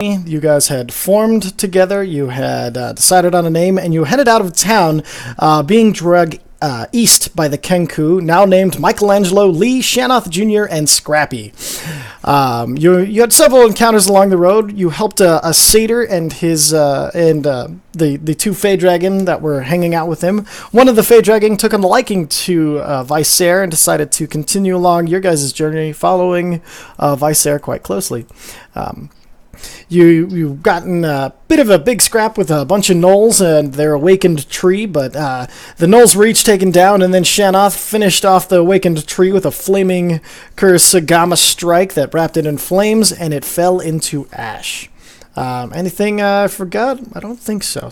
You guys had formed together, you had decided on a name, and you headed out of town, being dragged east by the Kenku, now named Michelangelo, Lee, Shanoth Jr., and Scrappy. You had several encounters along the road. You helped a satyr and his the two Fey Dragon that were hanging out with him. One of the Fey Dragon took a liking to Vicer and decided to continue along your guys' journey, following Vicer quite closely. You've gotten a bit of a big scrap with a bunch of gnolls and their awakened tree, but the gnolls were each taken down, and then Shanoth finished off the awakened tree with a flaming Kurasagama strike that wrapped it in flames, and it fell into ash. Anything I forgot? I don't think so.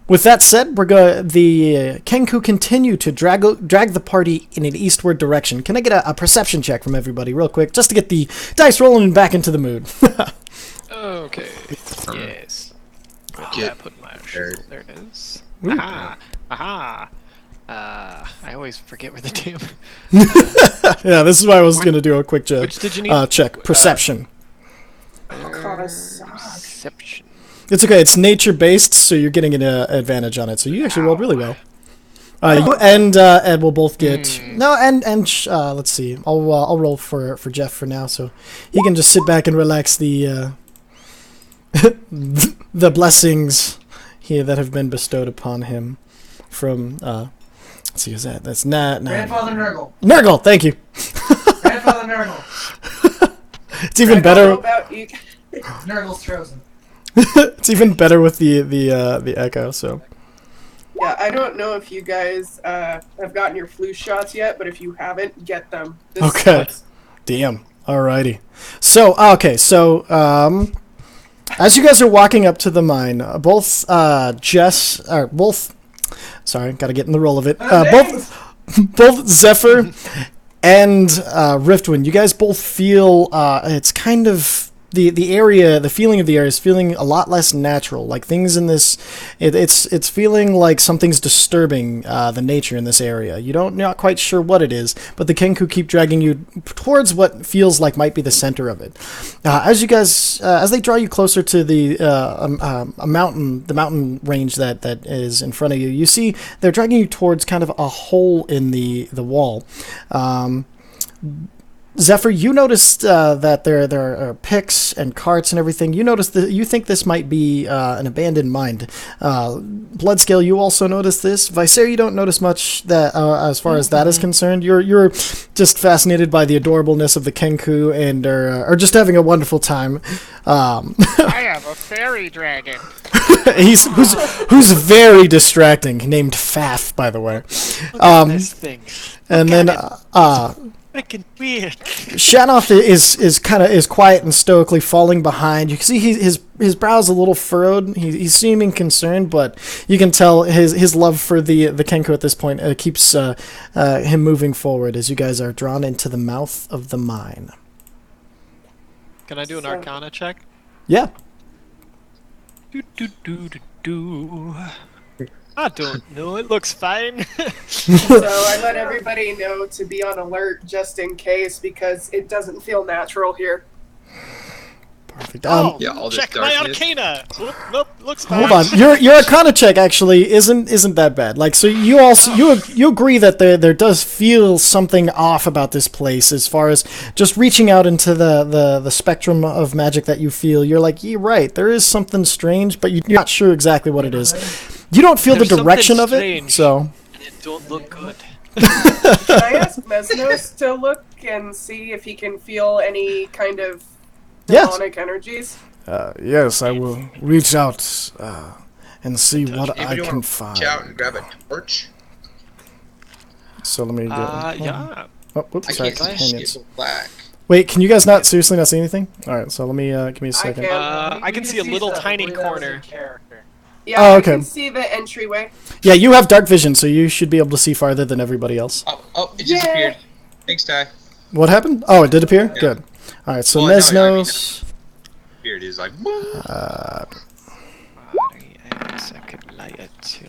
With that said, the Kenku continue to drag the party in an eastward direction. Can I get a perception check from everybody real quick, just to get the dice rolling and back into the mood? Okay. Yes. I put my shield. There it is. Aha! Aha! I always forget where the damn. Yeah, this is why I was going to do a quick check. Which did you need? Check. Perception. Perception. It's okay. It's nature-based, so you're getting an advantage on it. So you actually rolled really well. You and Ed will both get let's see. I'll roll for Jeff for now, so he can just sit back and relax the the blessings here that have been bestowed upon him from. Let's see, who's that? That's not Grandfather Nurgle. Nurgle, thank you. Grandfather Nurgle. It's even better. Nurgle's chosen. It's even better with the echo. So. Yeah, I don't know if you guys have gotten your flu shots yet, but if you haven't, get them. This okay. sucks. Damn. Alrighty. So as you guys are walking up to the mine, both sorry, gotta get in the roll of it. Both Zephyr and Riftwind, you guys both feel it's kind of the area, the feeling of the area is feeling a lot less natural. Like things in this, it's feeling like something's disturbing the nature in this area. Not quite sure what it is, but the Kenku keep dragging you towards what feels like might be the center of it. As you guys, as they draw you closer to the mountain range that is in front of you, you see they're dragging you towards kind of a hole in the wall. Zephyr, you noticed that there are picks and carts and everything. You noticed that you think this might be an abandoned mine. Bloodscale, you also noticed this. Vicer, you don't notice much that as far as that is concerned. You're just fascinated by the adorableness of the Kenku and are just having a wonderful time. I have a fairy dragon. who's very distracting. Named Faf, by the way. This thing. And then Freaking weird. Shanoth is quiet and stoically falling behind. You can see his brow's a little furrowed. He's seeming concerned, but you can tell his love for the Kenku at this point keeps him moving forward as you guys are drawn into the mouth of the mine. Can I do an Arcana check? Yeah. I don't know. It looks fine. So I let everybody know to be on alert just in case, because it doesn't feel natural here. Perfect. Check my Arcana. Nope, looks fine. Hold on. Your Arcana check actually isn't that bad. Like, so you also you agree that there does feel something off about this place as far as just reaching out into the spectrum of magic that you feel. You're like, you're right. There is something strange, but you're not sure exactly what it is. You don't feel the direction of it, so. And it don't look good. Can I ask Mesnos to look and see if he can feel any kind of demonic energies? Yes, I will reach out and see what I can find. Reach out and grab a torch. So let me get. Yeah. Oh, whoops, I sorry, can't see companions. shit black. Wait, can you guys seriously not see anything? All right, so let me give me a second. I can see a little tiny corner. Yeah, Oh, okay. I can see the entryway. Yeah, you have dark vision, so you should be able to see farther than everybody else. Oh, it just appeared. Thanks, Ty. What happened? Oh, it did appear? Yeah. Good. All right, so Well, no, I mean, Mesnos. Appeared is like. guess I could light it too.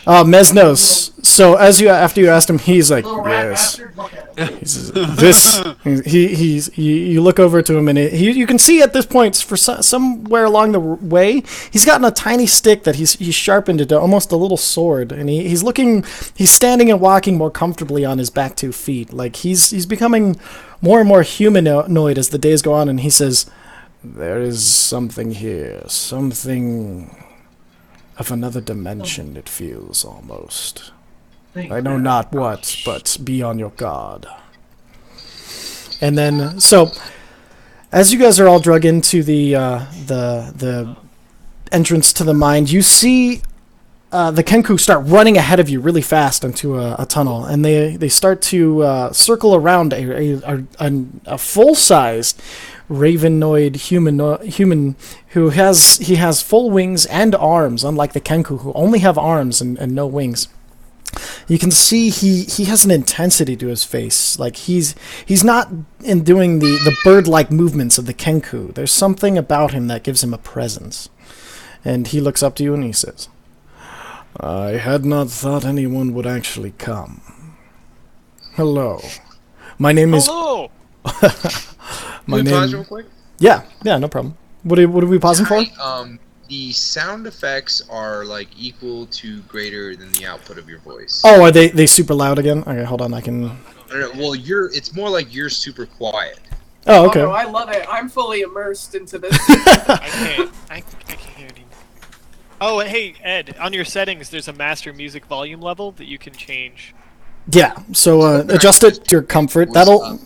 Mesnos. So after you asked him, he's like, Little rat yes. bastard. Look at it. He says, this. You look over to him, and you can see at this point, for somewhere along the way, he's gotten a tiny stick that he's sharpened into almost a little sword, and he's standing and walking more comfortably on his back 2 feet. Like he's becoming more and more humanoid as the days go on, and he says, there is something here, something of another dimension, it feels almost. I know not what, but be on your guard. And then, so, as you guys are all drug into the entrance to the mine, you see the Kenku start running ahead of you really fast into a tunnel, and they start to circle around a full-sized ravenoid human who has full wings and arms, unlike the Kenku who only have arms and no wings. You can see he has an intensity to his face. Like he's not in doing the bird-like movements of the Kenku. There's something about him that gives him a presence. And he looks up to you and he says, I had not thought anyone would actually come. Hello. My name is... Hello! Can we pause real quick? Yeah, no problem. What are we pausing for? The sound effects are like equal to greater than the output of your voice. Oh, are they super loud again? Okay, hold on, I can... No, well, it's more like you're super quiet. Oh, okay. Oh, no, I love it. I'm fully immersed into this. I can't hear anything. Oh, hey, Ed, on your settings, there's a master music volume level that you can change. Yeah, so adjust it to your comfort. That'll...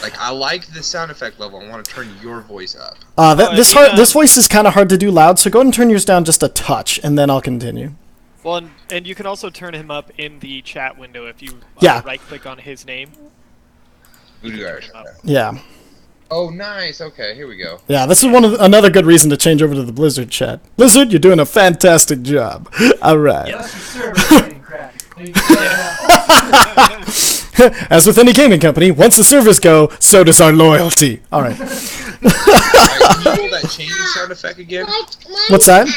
Like, I like the sound effect level. I want to turn your voice up. This voice is kind of hard to do loud, so go ahead and turn yours down just a touch, and then I'll continue. Well, and you can also turn him up in the chat window if you right-click on his name. Yeah. Oh, nice. Okay, here we go. Yeah, this is another good reason to change over to the Blizzard chat. Blizzard, you're doing a fantastic job. All right. Yeah, that's your server getting cracked. There you go. As with any gaming company, once the servers go, so does our loyalty. All right. Alright, can you roll that chain sound effect again? What's that?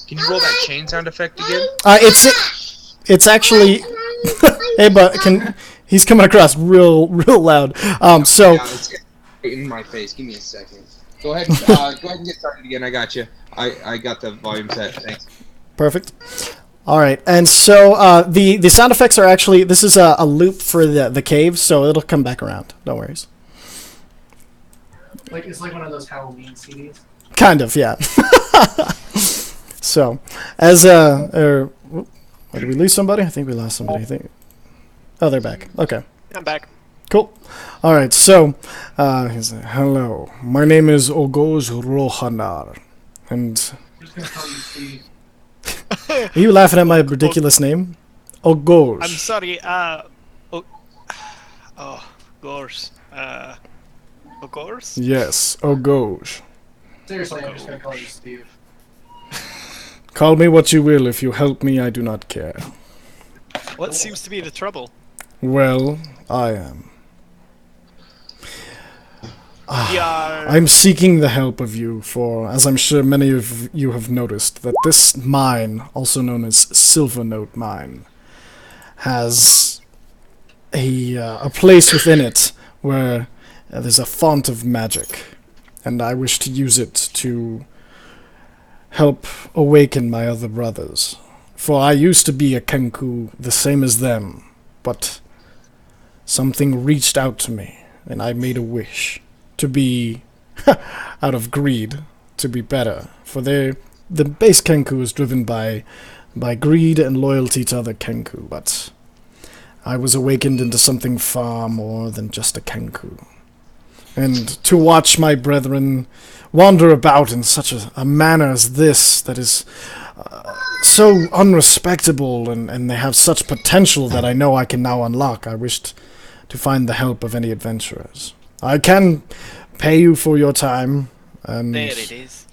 Can you roll that chain sound effect again? It's actually. Hey, but he's coming across real loud. So. Yeah, it's in my face. Give me a second. Go ahead. Go ahead and get started again. I got you. I got the volume set. Thanks. Perfect. All right, and so the sound effects are actually, this is a loop for the cave, so it'll come back around. No worries. Like it's like one of those Halloween CDs. Kind of, yeah. So, did we lose somebody? I think we lost somebody. Oh, they're back. Okay. I'm back. Cool. All right, so he's like, hello. My name is Ogoj Rohanar, and I'm just gonna call you Steve. are you laughing at my ridiculous name? Ogoj. I'm sorry, Gors. Gors? Yes, Ogoj. Seriously, I'm just gonna call you Steve. Call me what you will. If you help me, I do not care. What seems to be the trouble? Well, I am. Yeah. I'm seeking the help of you for, as I'm sure many of you have noticed, that this mine, also known as Silvernot mine, has a place within it where there's a font of magic, and I wish to use it to help awaken my other brothers. For I used to be a Kenku, the same as them, but something reached out to me, and I made a wish. To be, out of greed, to be better. For the base Kenku is driven by greed and loyalty to other Kenku, but I was awakened into something far more than just a Kenku. And to watch my brethren wander about in such a manner as this, that is so unrespectable, and they have such potential that I know I can now unlock, I wished to find the help of any adventurers. I can pay you for your time, and... There it is.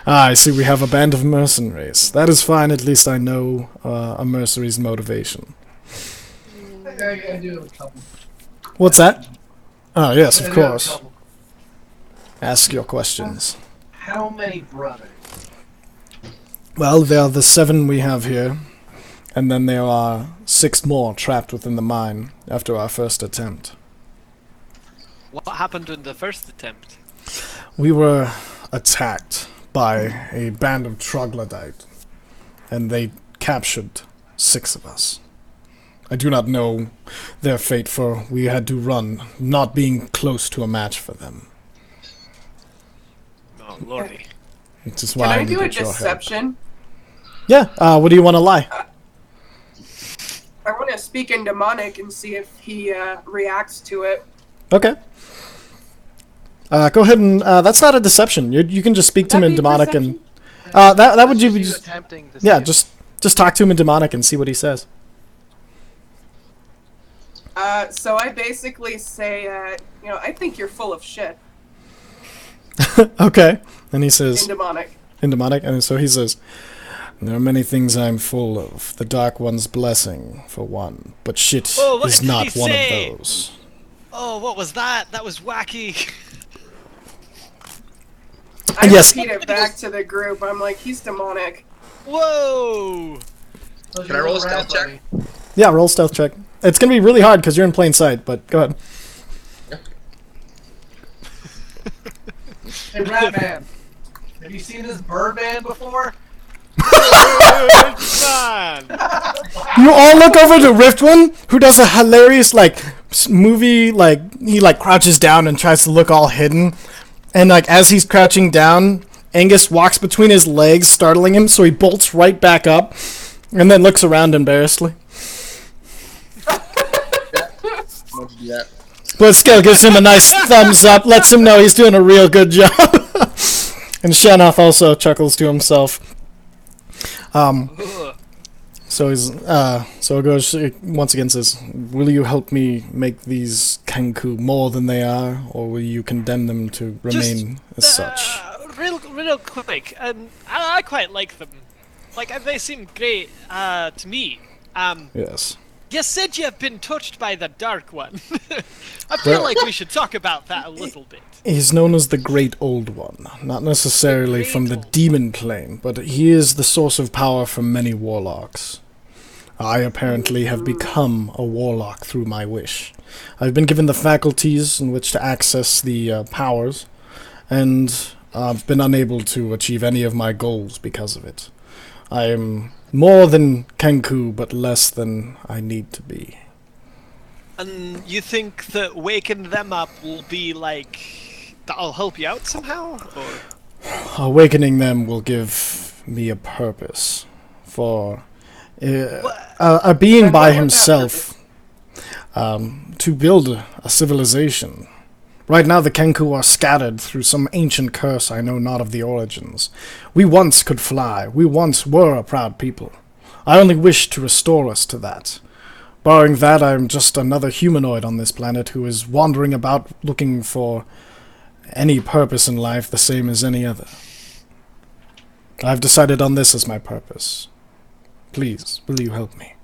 I see we have a band of mercenaries. That is fine, at least I know a mercenary's motivation. I do have a couple. What's that? Oh, yes, I of do have a course. couple. Ask your questions. how many brothers? Well, there are the 7 we have here, and then there are 6 more trapped within the mine after our first attempt. What happened in the first attempt? We were attacked by a band of troglodyte, and they captured 6 of us. I do not know their fate, for we had to run, not being close to a match for them. Oh, lordy. Which is Can why I do a needed your help. deception? Yeah, what do you want to lie? I want to speak in demonic and see if he reacts to it. Okay. Go ahead and, that's not a deception. You can just speak to him in demonic and... that would you be just... Attempting to Yeah, see just talk to him in demonic and see what he says. So I basically say, I think you're full of shit Okay. And he says... in demonic. In demonic, and so he says, there are many things I'm full of. The Dark One's blessing, for one. But shit Oh, what is did not he one say? of those. Oh, what was that? That was wacky. I Yes. repeat it back to the group. I'm like, he's demonic. Whoa! Those Can are I roll a little rat stealth check? buddy. Yeah, roll stealth check. It's gonna be really hard because you're in plain sight, but go ahead. Hey, Ratman, have you seen this bird man before? Man! You all look over to Riftone, who does a hilarious, movie, he, crouches down and tries to look all hidden. And, as he's crouching down, Angus walks between his legs, startling him, so he bolts right back up, and then looks around embarrassedly. Love to do that. But Scale gives him a nice thumbs up, lets him know he's doing a real good job. And Shanoff also chuckles to himself. So he's so it goes once again says, "Will you help me make these Kenku more than they are, or will you condemn them to remain as such?" Real quick, I quite like them. They seem great to me. Yes. You said you've been touched by the Dark One. I feel like we should talk about that a little bit. He's known as the Great Old One, not necessarily The Great from the Old demon plane, but he is the source of power for many warlocks. I apparently have become a warlock through my wish. I've been given the faculties in which to access the powers, and I've been unable to achieve any of my goals because of it. I am more than Kenku, but less than I need to be. And you think that waking them up will be that'll help you out somehow? Or Awakening them will give me a purpose, for a being by himself to build a civilization. Right now the Kenku are scattered through some ancient curse I know not of the origins. We once could fly. We once were a proud people. I only wish to restore us to that. Barring that, I am just another humanoid on this planet who is wandering about looking for any purpose in life the same as any other. I've decided on this as my purpose. Please, will you help me?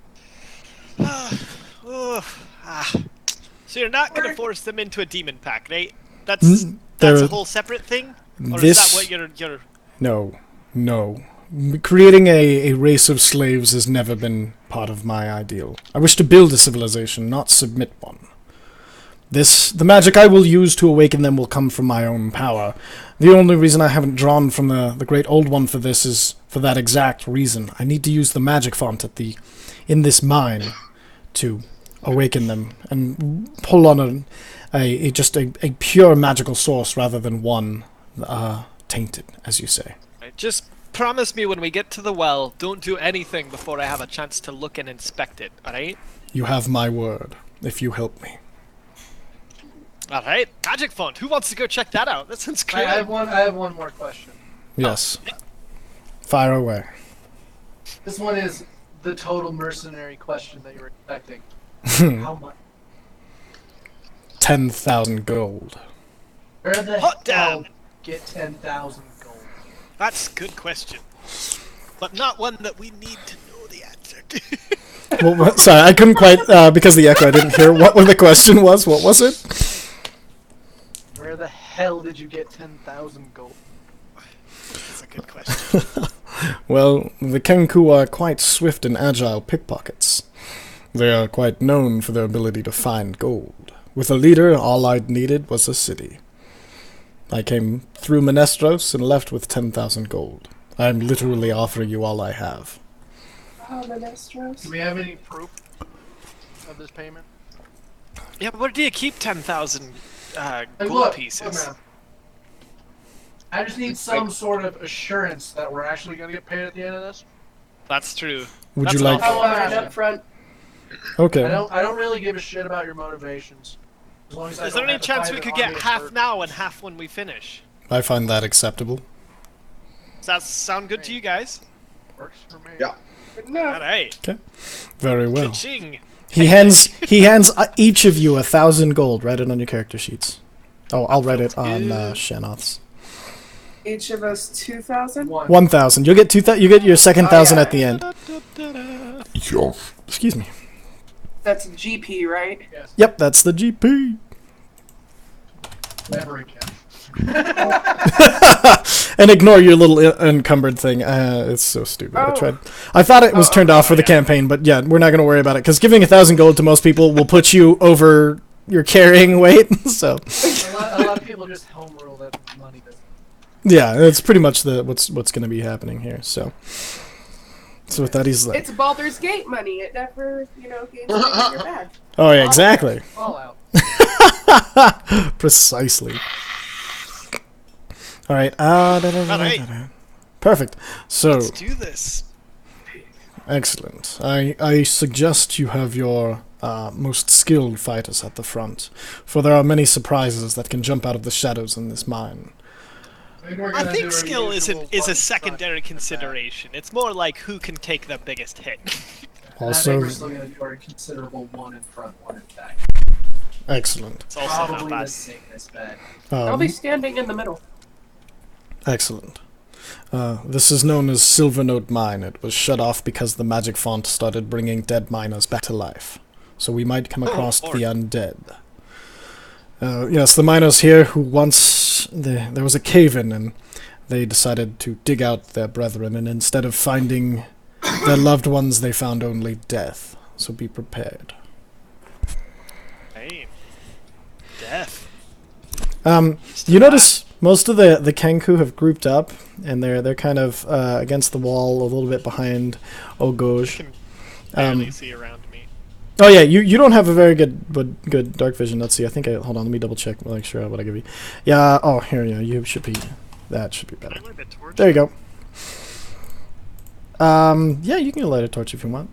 So you're not gonna force them into a demon pack, right? That's a whole separate thing? Or is that what you're... No. Creating a race of slaves has never been part of my ideal. I wish to build a civilization, not submit one. The magic I will use to awaken them will come from my own power. The only reason I haven't drawn from the Great Old One for this is for that exact reason. I need to use the magic font in this mine to awaken them and pull on a pure magical source rather than one tainted, as you say. Right, just promise me when we get to the well, don't do anything before I have a chance to look and inspect it, alright? You have my word, if you help me. Alright, magic font. Who wants to go check that out? That sounds great. I have one more question. Yes. Fire away. This one is the total mercenary question that you were expecting. How much? 10,000 gold. Where the Hot hell damn. get 10,000 gold? That's a good question. But not one that we need to know the answer to. Well, sorry, I couldn't quite, because of the echo, I didn't hear what the question was. What was it? Where the hell did you get 10,000 gold? Good question. Well, the Kenku are quite swift and agile pickpockets. They are quite known for their ability to find gold. With a leader, all I'd needed was a city. I came through Menestros and left with 10,000 gold. I'm literally offering you all I have. Oh, Menestros. Do we have any proof of this payment? Yeah, but where do you keep 10,000 Hey, gold look, pieces? man. I just need some sort of assurance that we're actually going to get paid at the end of this. That's true. Would That's you an like... I awful want it question. up front. Okay. I don't really give a shit about your motivations. As long as I Is there don't any have to chance fight we an could get army of half birds. now and half when we finish? I find that acceptable. Does that sound good to you guys? Works for me. Yeah. Good enough. Alright. Very well. Ka-ching. He hands each of you 1,000 gold. Write it on your character sheets. Oh, I'll write it on Shanoth's. Each of us 2,000? 1,000. You'll get 2,000. You get your second 1,000 at the end. Excuse me. That's GP, right? Yes. Yep, that's the GP. Never again. And ignore your little encumbered thing. It's so stupid. Oh. I thought it was turned off for the campaign, but yeah, we're not going to worry about it because giving 1,000 gold to most people will put you over your carrying weight. So a lot of people just home rule that money business. yeah, it's pretty much what's going to be happening here. So with that, he's like, It's Baldur's Gate money. It never, gains in your bag. oh yeah, exactly, Fallout. precisely. All right. Perfect. So Let's do this. excellent. I suggest you have your most skilled fighters at the front, for there are many surprises that can jump out of the shadows in this mine. I think skill is a secondary consideration. It's more like who can take the biggest hit. Also, we're still going to do our considerable one in front, one in back. excellent. It's also not Probably the bad. safest bet. I'll be standing in the middle. Excellent. This is known as Silvernot Mine. It was shut off because the magic font started bringing dead miners back to life. So we might come across the undead. Yes, the miners here who once... there was a cave-in and they decided to dig out their brethren, and instead of finding their loved ones, they found only death. So be prepared. Hey. Death. You notice most of the Kenku have grouped up, and they're kind of against the wall, a little bit behind Ogoj. Can barely see around me. Oh yeah, you don't have a very good dark vision. Let's see. I think hold on. Let me double check. Make sure what I give you. Yeah. Oh, here. Yeah. You should be. That should be better. Can I light a torch? There you go. Yeah, you can light a torch if you want.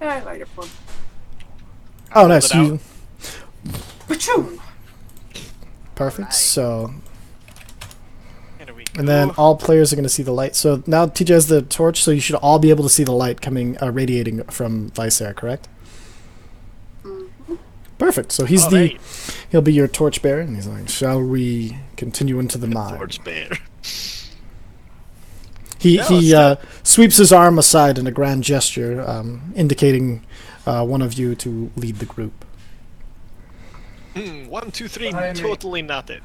I light up one. Oh, nice. it out. Pachoo! Perfect. So, There we go. and then all players are going to see the light. So now TJ has the torch, so you should all be able to see the light coming, radiating from Visair, correct? Perfect. So he's Alright. he'll be your torch bearer, and he's like, "Shall we continue into the mine?" Torch bear. He Yeah, sweeps his arm aside in a grand gesture, indicating one of you to lead the group. 1, 2, 3. Behind me. Totally not it.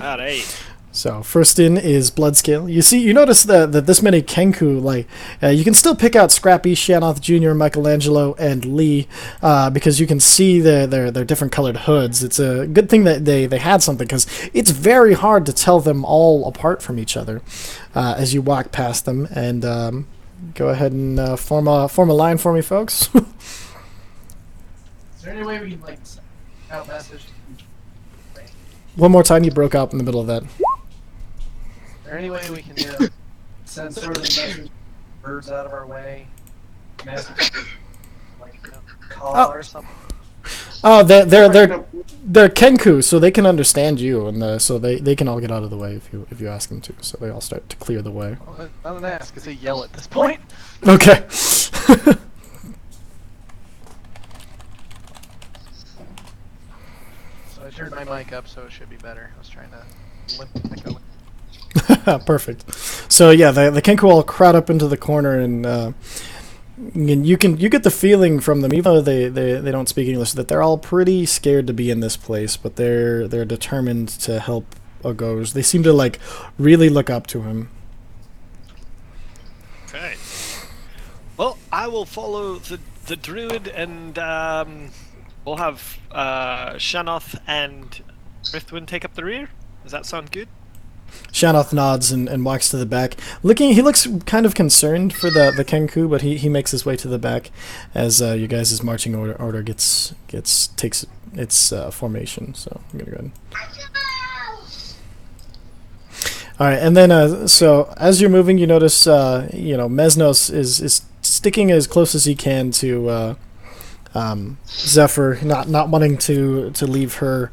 Alright. So first in is Bloodscale. You notice that this many Kenku, like you can still pick out Scrappy, Shanoth Jr., Michelangelo, and Lee, because you can see their different colored hoods. It's a good thing that they had something, because it's very hard to tell them all apart from each other as you walk past them. And go ahead and form a line for me, folks. Is there any way we can like send out message? One more time, you broke out in the middle of that. Is there any way we can send sort of a message, birds out of our way, message, like call or something? Oh, they're Kenku, so they can understand you, and so they can all get out of the way if you ask them to. So they all start to clear the way. Well, I don't ask, because they yell at this point. Okay. So I turned my mic up, so it should be better. I was trying to limp the mic over. Perfect. So yeah, the Kenku all crowd up into the corner, and you get the feeling from them, even though they don't speak English, that they're all pretty scared to be in this place, but they're determined to help goes. They seem to like really look up to him. Okay. Well, I will follow the druid, and we'll have Shanoth and Rithwin take up the rear. Does that sound good? Shanoth nods and walks to the back. He looks kind of concerned for the Kenku, but he makes his way to the back as you guys' marching order takes its formation. So I'm gonna go ahead. All right, and then so as you're moving, you notice Mesnos is sticking as close as he can to Zephyr, not wanting to leave her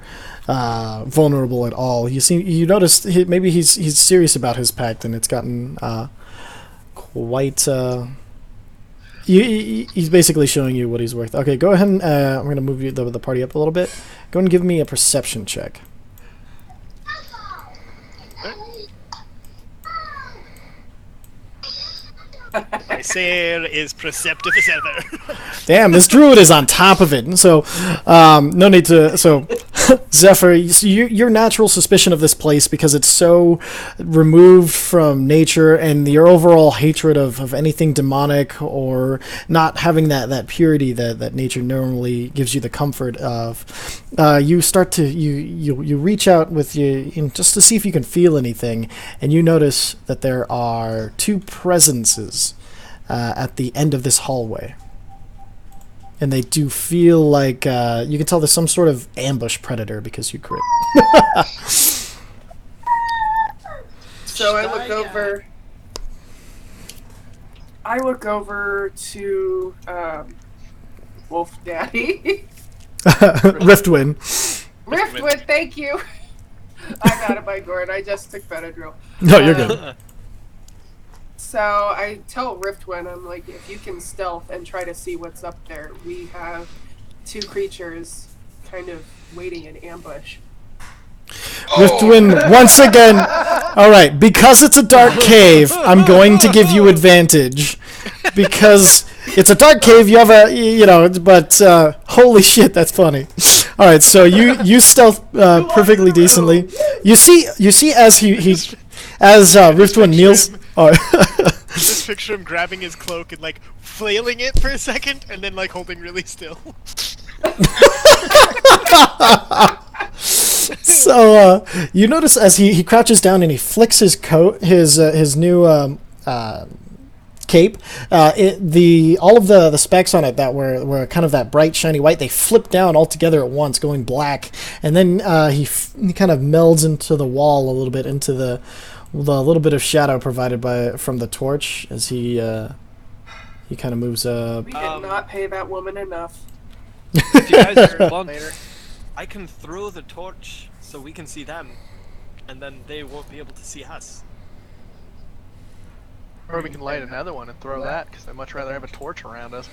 vulnerable at all. You notice maybe he's serious about his pact, and it's gotten quite. He's basically showing you what he's worth. Okay, go ahead and I'm going to move the party up a little bit. Go and give me a perception check. My sire is perceptive as ever. Damn, this druid is on top of it. And so, no need to. So, Zephyr, your natural suspicion of this place, because it's so removed from nature, and your overall hatred of anything demonic, or not having that purity that nature normally gives you the comfort of, you start to you reach out with just to see if you can feel anything, and you notice that there are two presences at the end of this hallway. And they do feel like, you can tell there's some sort of ambush predator because you crit. So I look over to Wolf Daddy. Riftwind. Riftwood, thank you. I got it by Gordon. I just took Benadryl. No, you're good. So I tell Riftwind, I'm like, if you can stealth and try to see what's up there, we have two creatures kind of waiting in ambush. Riftwind, once again. All right, because it's a dark cave, I'm going to give you advantage. Because it's a dark cave, you have but holy shit, that's funny. All right, so you stealth perfectly decently. You see as Riftwind kneels. Oh. Just picture him grabbing his cloak and like flailing it for a second, and then like holding really still. So you notice as he crouches down and he flicks his coat, his new cape, all of the specks on it that were kind of that bright shiny white, they flip down all together at once, going black, and then he kind of melds into the wall a little bit, into the little bit of shadow provided from the torch as he kind of moves up. We did not pay that woman enough. If you guys want, I can throw the torch so we can see them, and then they won't be able to see us. Or we can light another one and throw that, because I'd much rather have a torch around us.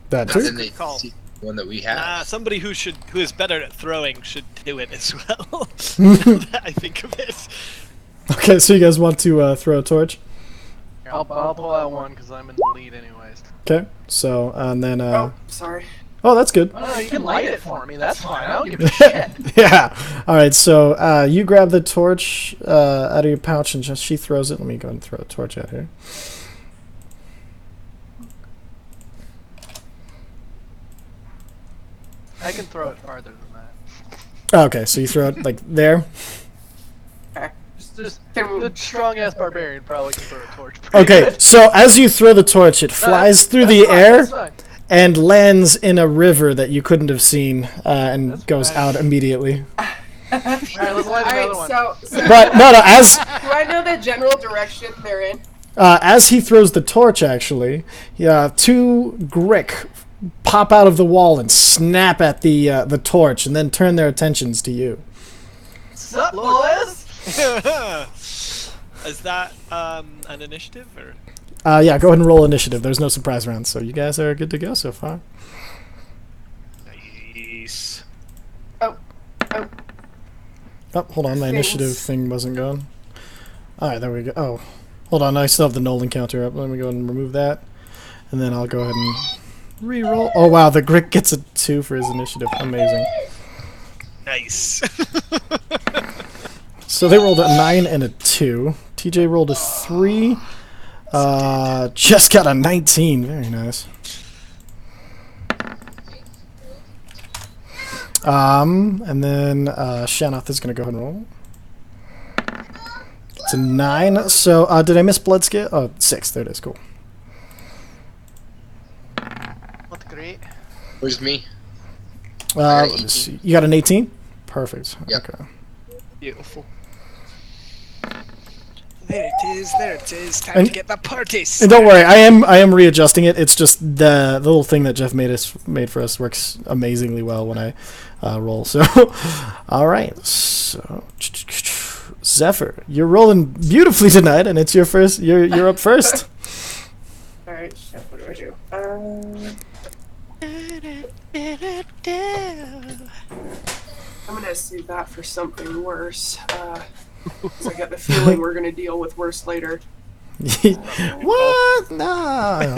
That Then too. they see the one that we have. Somebody who is better at throwing should do it as well. Now that I think of it. Okay, so you guys want to throw a torch? I'll pull out one, because I'm in the lead anyways. Okay, so and then Sorry. oh, that's good. Oh, you can light it for me, that's fine, I don't give a shit. Yeah. All right. So you grab the torch out of your pouch, and she throws it. Let me go and throw a torch out here. I can throw it farther than that. Okay, so you throw it like there. Just the strong-ass barbarian probably can throw a torch. Okay, so as you throw the torch, it flies through the air and lands in a river that you couldn't have seen, and goes out immediately. Alright, let's light another one. So But no, as do I know the general direction they're in? as he throws the torch, actually, two Grick pop out of the wall and snap at the torch, and then turn their attentions to you. What's up, boys? Is that an initiative or? Yeah, go ahead and roll initiative. There's no surprise round, so you guys are good to go so far. Nice. Oh, Oh, hold on, my initiative thing wasn't going. Alright, there we go. Oh, hold on, I still have the Nolan counter up. Let me go ahead and remove that. And then I'll go ahead and re-roll. Oh wow, the Grick gets a 2 for his initiative. Amazing. Nice. So they rolled a 9 and a 2. TJ rolled a 3. Just got a 19. Very nice. And then Shanoth is going to go ahead and roll. It's a 9. So did I miss blood skill? Oh, 6. There it is. Cool. Not great. Where's me? Let's see. You got an 18? Perfect. Yep. Okay. Beautiful. There it is, there it is. Time to get the party And don't worry, I am readjusting it. It's just the little thing that Jeff made for us works amazingly well when I roll. So, all right. So, Zephyr, you're rolling beautifully tonight, and it's your first. You're up first. All right, Chef, what do I do? I'm gonna save that for something worse. 'Cause I got the feeling we're gonna deal with worse later. What? No.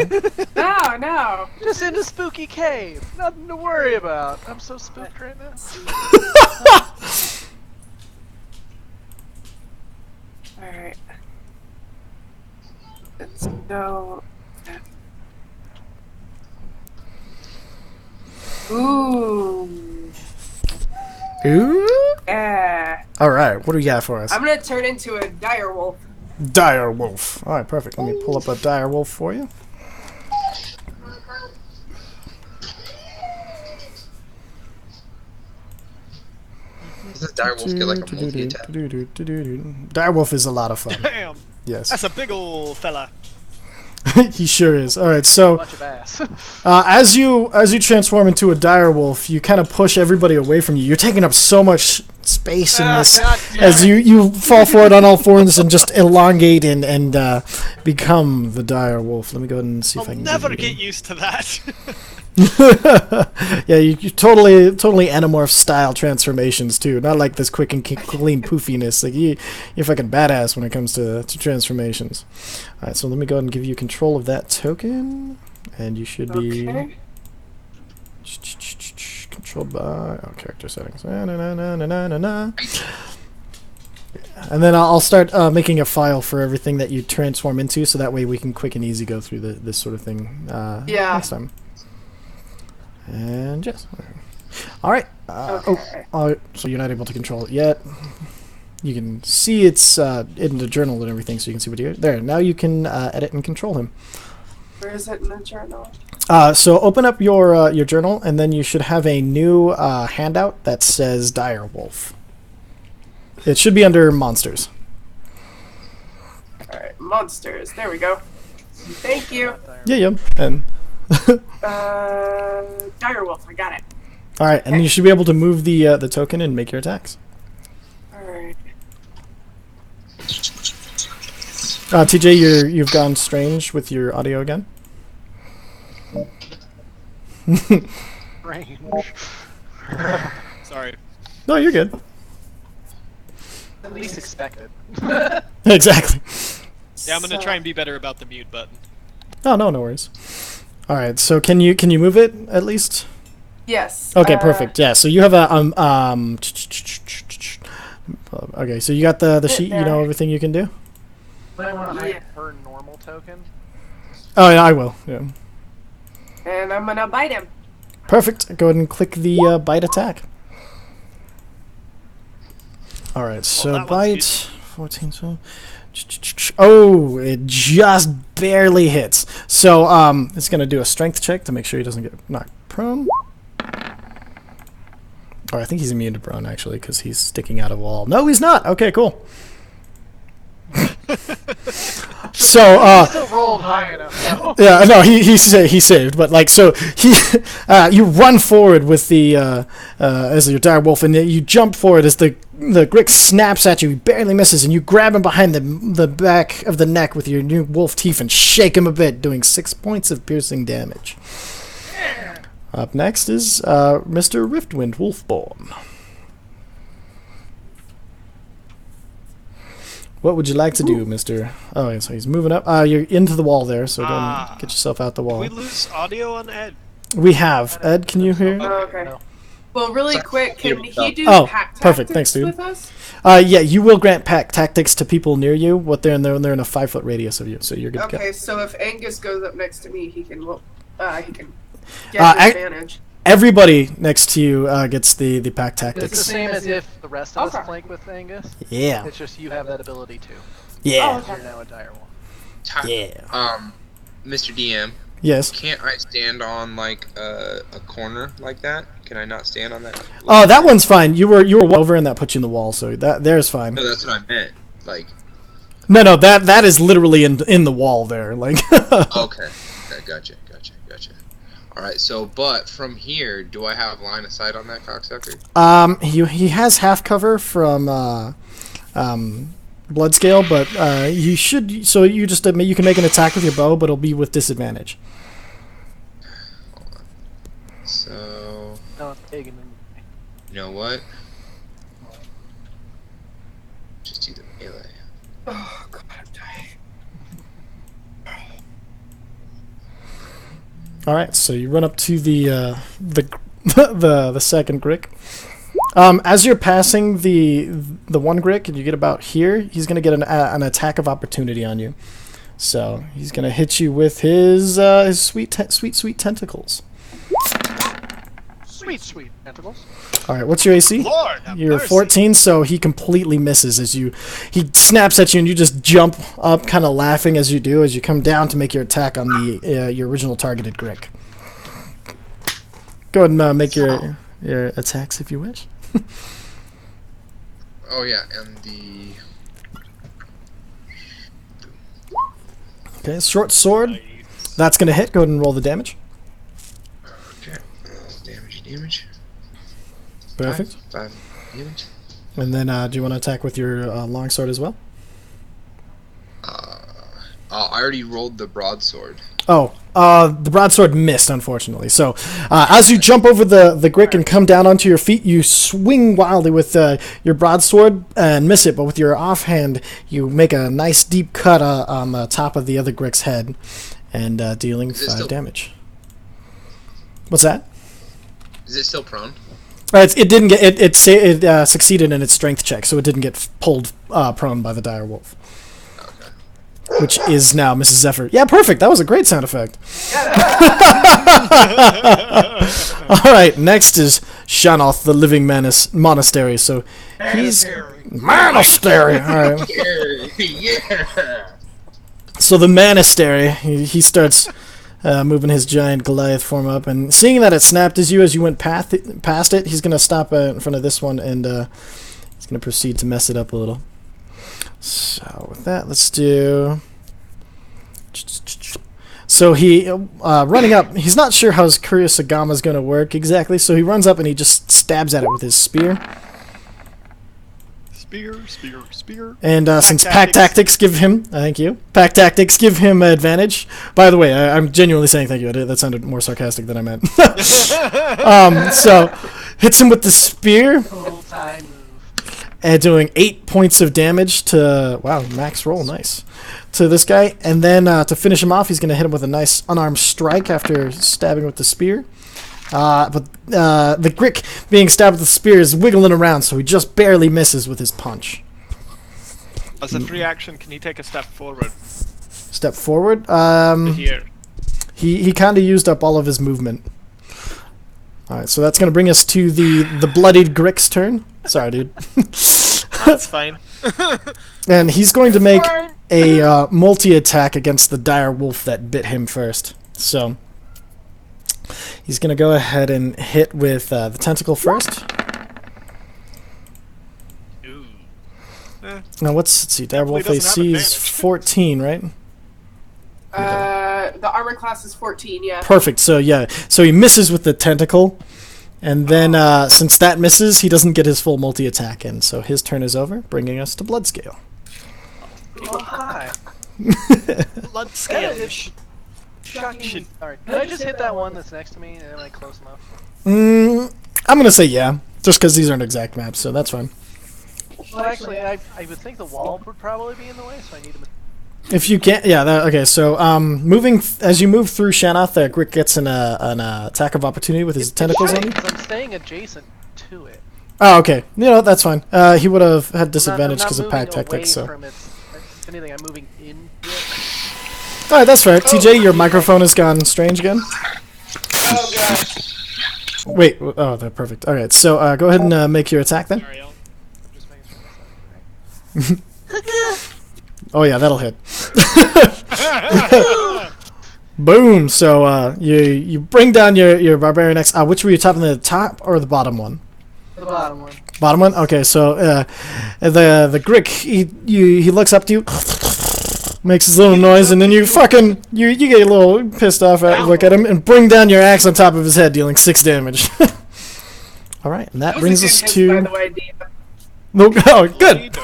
No. Just in a spooky cave. Nothing to worry about. I'm so spooked right now. Alright. Let's go. Ooh. Ooh. Yeah. All right. What do you got for us? I'm gonna turn into a dire wolf. Dire wolf. All right. Perfect. Let me pull up a dire wolf for you. Does this direwolf get like a multi attack? Direwolf is a lot of fun. Damn, Yes. that's a big old fella. He sure is. All right. So, Bunch of ass. as you transform into a dire wolf, you kind of push everybody away from you. You're taking up so much space in this God damn as you fall forward on all fours and just elongate and become the dire wolf. Let me go ahead and see if I I'll can never give you- get used to that. Yeah, you totally Animorph style transformations too. Not like this quick and clean poofiness. Like you're fucking badass when it comes to transformations. All right, so let me go ahead and give you control of that token, and you should be Okay. controlled by character settings. Na. And then I'll start making a file for everything that you transform into, so that way we can quick and easy go through this sort of thing Yeah. next time. And yes. All right. Okay. So you're not able to control it yet. You can see it's in the journal and everything, so you can see what you there. Now you can edit and control him. Where is it in the journal? So open up your journal, and then you should have a new handout that says Direwolf. It should be under monsters. Alright, monsters. There we go. Thank you. Yeah. And Direwolf, I got it. all right, and you should be able to move the token and make your attacks. Alright. TJ, you've gone strange with your audio again. Range. Sorry. No, you're good. At least expected. Exactly. Yeah, I'm gonna try and be better about the mute button. Oh no worries. All right, so can you move it at least? Yes. Okay, perfect. Yeah, so you have a Okay, so you got the sheet. You know everything you can do. I want to hide Yeah. her normal token. Oh yeah, I will. Yeah. And I'm gonna bite him. Perfect. Go ahead and click the bite attack. All right, so that one's bite 14. So, oh, it just barely hits. So it's gonna do a strength check to make sure he doesn't get knocked prone. Or I think he's immune to prone actually because he's sticking out of a wall. No, he's not. Okay, cool. So Still rolled high enough. Though. yeah, no, he saved, but like so he you run forward with the as your dire wolf, and you jump forward as the Grick snaps at you. He barely misses, and you grab him behind the back of the neck with your new wolf teeth and shake him a bit, doing 6 points of piercing damage. Up next is Mr. Riftwind Wolfborn. What would you like to do, Mr. Oh, yeah, so he's moving up. You're into the wall there, so don't get yourself out the wall. Did we lose audio on Ed? We have. Ed, can you hear? Oh, okay. No. Well, really Sorry. quick, can he do Oh, pack perfect. tactics Thanks, dude. with us? Yeah, you will grant pack tactics to people near you. What they're in a 5-foot radius of you, so you're good to go. Okay, so if Angus goes up next to me, he can get I- advantage. Everybody next to you gets the pack It's the tactics. same as if the rest of Okay. us flank with Angus. Yeah, It's just you have that ability too. yeah, Oh, You're now a dire wolf. yeah. Mr. DM, Yes. can't I stand on like a corner like that? Can I not stand on that? Oh, that one's fine. You were over, and that put you in the wall, so that there's fine. No, that's what I meant. Like, No, that is literally in the wall there. Like, okay, gotcha. All right, so but from here, do I have line of sight on that cocksucker? he has half cover from Bloodscale, but you should. So you just you can make an attack with your bow, but it'll be with disadvantage. Hold on. So No, it's big and you know what? Just do the melee. Oh god, I'm dying. All right, so you run up to the the second Grick. As you're passing the one Grick and you get about here, he's gonna get an attack of opportunity on you. So he's gonna hit you with his sweet tentacles. sweet tentacles. All right, what's your AC? Lord, have You're mercy. 14, so he completely misses as he snaps at you, and you just jump up, kind of laughing as you come down to make your attack on the your original targeted Grick. Go ahead and make your attacks if you wish. Oh yeah, and the Okay, short sword. That's gonna hit. Go ahead and roll the damage. okay, damage. Perfect. 5 damage. And then, do you want to attack with your long sword as well? I already rolled the broadsword. Oh, the broadsword missed, unfortunately. So, as you jump over the Grick and come down onto your feet, you swing wildly with your broadsword and miss it, but with your offhand, you make a nice deep cut on the top of the other Grick's head, and dealing Is it 5 still- damage. What's that? Is it still prone? It didn't get it succeeded in its strength check, so it didn't get pulled prone by the dire wolf. Which is now Mrs. Zephyr. Yeah, perfect. That was a great sound effect. All right, next is Shanoth, the living monastery. So he's monastery. All right. Yeah. So the monastery, he starts moving his giant Goliath form up, and seeing that it snapped as you went past it, he's gonna stop in front of this one, and he's gonna proceed to mess it up a little. So with that, let's do. So he running up. He's not sure how his Kurosagama is going to work exactly. So he runs up and he just stabs at it with his spear. Spear. And since pack tactics give him, thank you. Pack tactics give him advantage. By the way, I'm genuinely saying thank you. That sounded more sarcastic than I meant. So hits him with the spear. Full time move. And doing 8 points of damage to, wow, max roll, nice, to this guy. And then to finish him off, he's going to hit him with a nice unarmed strike after stabbing with the spear. But the Grick being stabbed with the spear is wiggling around, so he just barely misses with his punch. As a free action, can he take a step forward Step forward. to here? He kind of used up all of his movement. All right, so that's going to bring us to the bloodied Grick's turn. Sorry, dude. That's fine. And he's going to make a multi-attack against the dire wolf that bit him first. So he's going to go ahead and hit with the tentacle first. Ooh. Now let's see. Dire wolf Definitely doesn't AC have is advantage. 14, right? The armor class is 14, yeah. Perfect. So yeah, so he misses with the tentacle, and then since that misses, he doesn't get his full multi-attack in. So his turn is over, bringing us to Bloodscale. Oh, hi. Blood scale. Shocking. Sorry. Can I just hit that one that's next to me? Am I close enough? I'm gonna say yeah, just because these aren't exact maps, so that's fine. Well, actually, I would think the wall would probably be in the way, so I need to. If you can't, yeah. Okay, so moving as you move through Shanoth, Grick gets an attack of opportunity with his tentacles on you. Because I'm staying adjacent to it. Oh, okay. You know, that's fine. He would have had I'm disadvantage not because of pack moving tactics, away so. from if anything, I'm moving into it. Alright, that's fair. TJ, your microphone has gone strange again. Oh gosh. Wait, oh, they're perfect. Alright, so go ahead and make your attack then. Sorry, I'll- Just making sure that's right. Oh yeah, that'll hit. Boom! So you bring down your barbarian X. Which were you topping, the top or the bottom one? The bottom one. Bottom one. Okay, so the Grick he looks up to you, makes his little noise, and then you get a little pissed off look at him and bring down your axe on top of his head, dealing 6 damage. All right, and that brings us By to. the way, DM. No, oh, good.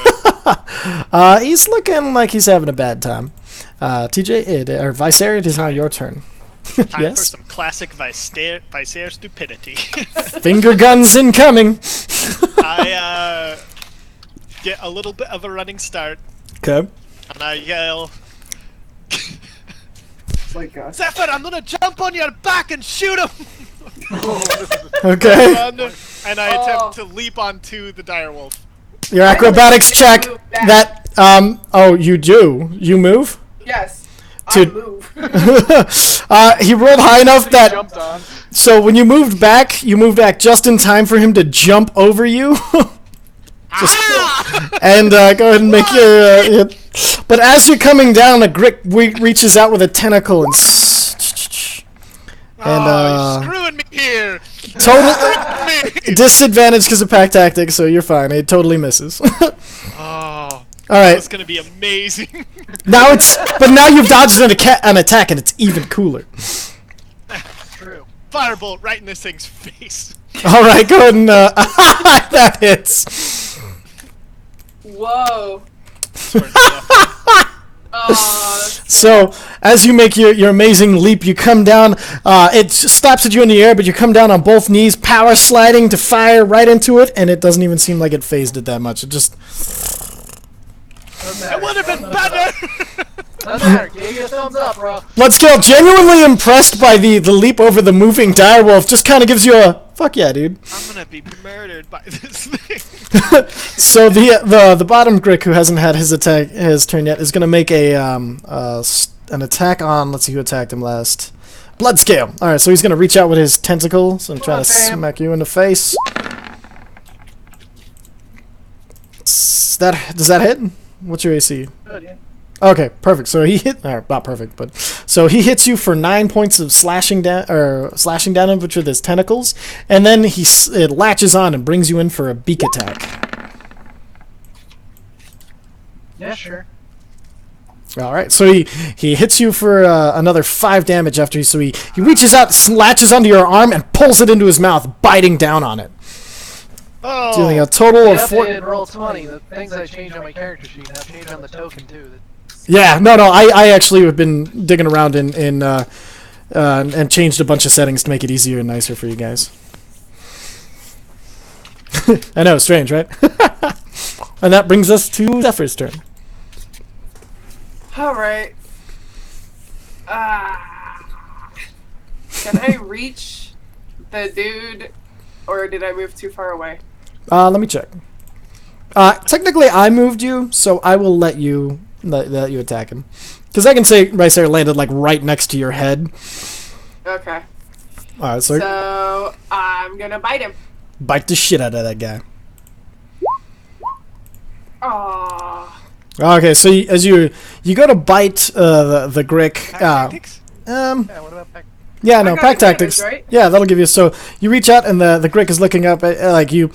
He's looking like he's having a bad time. TJ, or Visair, it is now your turn. Time for Yes. some classic Visair stupidity. Finger guns incoming. I get a little bit of a running start, Okay. and I yell, Like gosh. Zephyr, I'm gonna jump on your back and shoot him! Okay. And I attempt to leap onto the direwolf. Your acrobatics check. That oh, you do. You move. Yes. To- I move. He rolled high enough that Jumped on. so when you moved back just in time for him to jump over you. And go ahead and make your hit. But as you're coming down, a Grick reaches out with a tentacle and You're screwing me here! total disadvantage because of pack tactics, so you're fine. It totally misses. Oh, All right, that's gonna be amazing. but now you've dodged an attack, and it's even cooler. True. Firebolt right in this thing's face. All right, go ahead and that hits. Whoa. So as you make your amazing leap, you come down. It slaps at you in the air, but you come down on both knees, power sliding to fire right into it, and it doesn't even seem like it phased it that much. It just It would have been better! Doesn't matter. Gave you a thumbs up, bro. Bloodscale, genuinely impressed by the leap over the moving direwolf, just kind of gives you a fuck yeah, dude. I'm gonna be murdered by this thing. So the bottom Grick, who hasn't had his turn yet, is gonna make an attack on. Let's see who attacked him last. Bloodscale. All right, so he's gonna reach out with his tentacles and try to smack you in the face. Does that hit? What's your AC? Good, yeah. Okay, perfect. So he hit, or not perfect, but so he hits you for 9 points of slashing damage with his tentacles, and then it latches on and brings you in for a beak attack. Yeah, sure. All right, so he hits you for another 5 damage after he reaches out, latches onto your arm, and pulls it into his mouth, biting down on it, Oh, dealing a total The of 4. updated roll 20. The things I changed on my character sheet have changed on the token too. Yeah, no, I actually have been digging around and changed a bunch of settings to make it easier and nicer for you guys. I know, strange, right? And that brings us to Zephyr's turn. Alright. Can I reach the dude, or did I move too far away? Let me check. Technically, I moved you, so I will let you attack him. Because I can say Visair landed like right next to your head. Okay. Alright, so So, I'm gonna bite him. bite the shit out of that guy. Aww. Okay, so as you go to bite the Grick. tactics? Yeah, what about back? Yeah, no, got pack advantage, tactics. right? Yeah, that'll give you. So you reach out, and the Grick is looking up at like you,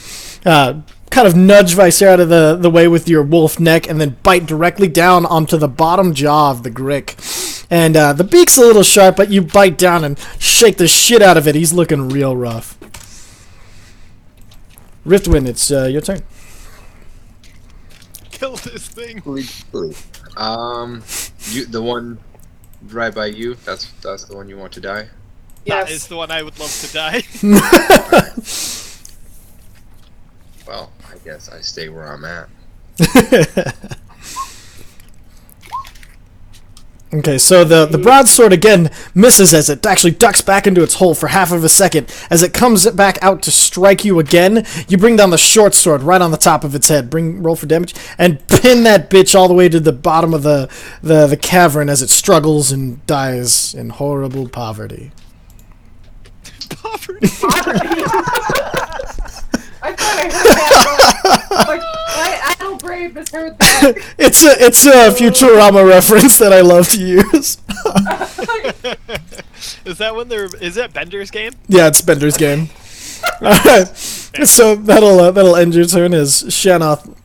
kind of nudge Visair out of the way with your wolf neck, and then bite directly down onto the bottom jaw of the Grick. And the beak's a little sharp, but you bite down and shake the shit out of it. He's looking real rough. Riftwind, it's your turn. Kill this thing. The one right by you. That's the one you want to die. That is Yes. the one I would love to die. Well, I guess I stay where I'm at. Okay, so the broadsword again misses as it actually ducks back into its hole for half of a second. As it comes back out to strike you again, you bring down the short sword right on the top of its head. Roll for damage and pin that bitch all the way to the bottom of the cavern as it struggles and dies in horrible poverty. Poverty. I thought I heard that. Like, I don't brave misheard that. It's a Futurama reference that I love to use. Is that Bender's game? Yeah, it's Bender's game. Alright, so that'll end your turn as Shanoth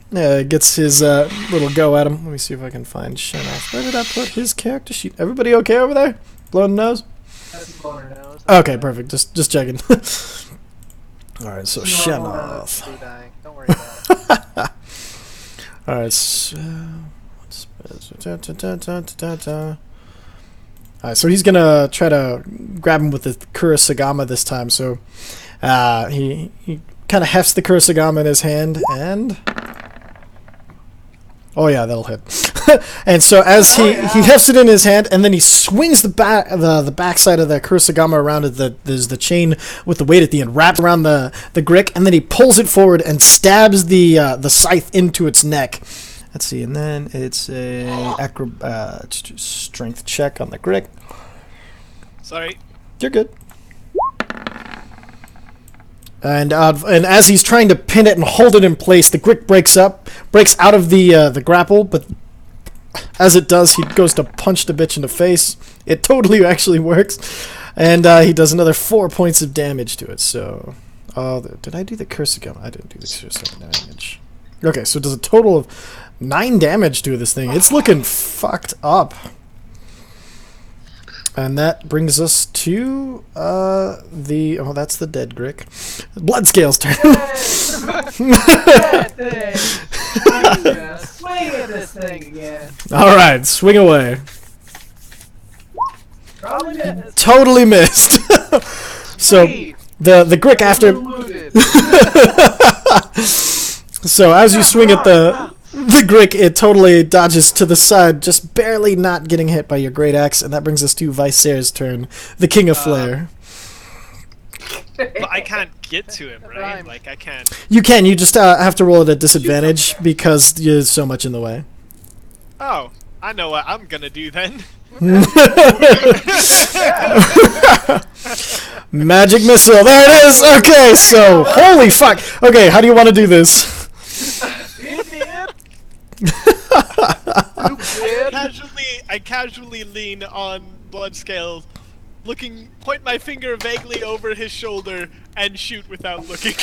gets his little go at him. Let me see if I can find Shanoth. Where did I put his character sheet? Everybody okay over there? Blowing nose? Okay, perfect. Just checking. Alright, so Shanoth. Don't worry about it. Alright, so... Alright, so he's gonna try to grab him with the Kurosagama this time, so... he kind of hefts the Kurosagama in his hand, and... Oh yeah, that'll hit. And so as he hefts it in his hand, and then he swings the backside of the Kurosagama around it. There's the chain with the weight at the end, wrapped around the grick, and then he pulls it forward and stabs the scythe into its neck. Let's see, and then it's a strength check on the grick. Sorry. You're good. And as he's trying to pin it and hold it in place, the grick breaks out of the grapple, but as it does, he goes to punch the bitch in the face. It totally actually works, and he does another 4 points of damage to it. So, did I do the Kurosagama? I didn't do the Kurosagama damage. Okay, so it does a total of 9 damage to this thing. It's looking fucked up. And that brings us to that's the dead Grick. Bloodscale's turn. Swing at this thing again. Alright, swing away. Totally missed. So the Grick after so as you swing at the Grick, it totally dodges to the side, just barely not getting hit by your great axe, and that brings us to Viser's turn, the King of Flare. But I can't get to him, right? Like, I can't... You can, you just have to roll at a disadvantage because there's so much in the way. Oh, I know what I'm gonna do then. Magic missile, there it is! Okay, so, holy fuck! Okay, how do you want to do this? I casually lean on Bloodscale, point my finger vaguely over his shoulder, and shoot without looking.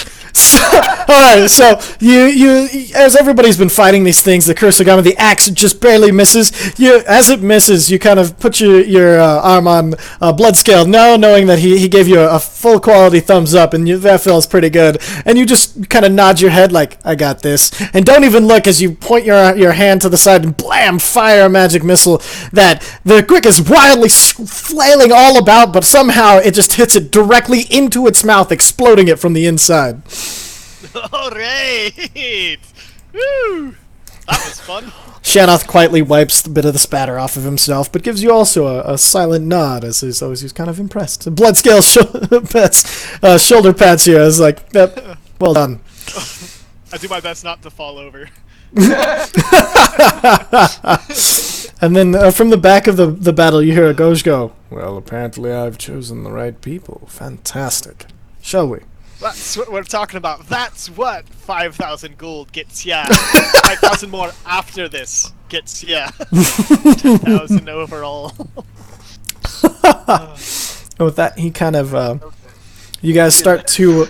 Alright, so you as everybody's been fighting these things, the Kurosagama, the axe just barely misses. As it misses, you kind of put your arm on Bloodscale, now knowing that he gave you a full quality thumbs up, and that feels pretty good. And you just kind of nod your head like, I got this. And don't even look as you point your hand to the side and blam, fire a magic missile that the Grick is wildly flailing all about, but somehow it just hits it directly into its mouth, exploding it from the inside. Alright! Woo! That was fun. Shanoth quietly wipes a bit of the spatter off of himself, but gives you also a silent nod, as he's always kind of impressed. Bloodscale shoulder pats you as like, yep, well done. I do my best not to fall over. And then from the back of the battle, you hear a Ghost go, well, apparently I've chosen the right people. Fantastic. Shall we? That's what we're talking about. That's what 5,000 gold gets ya. 5,000 more after this gets ya. 10,000 overall. With that, he kind of, you guys start to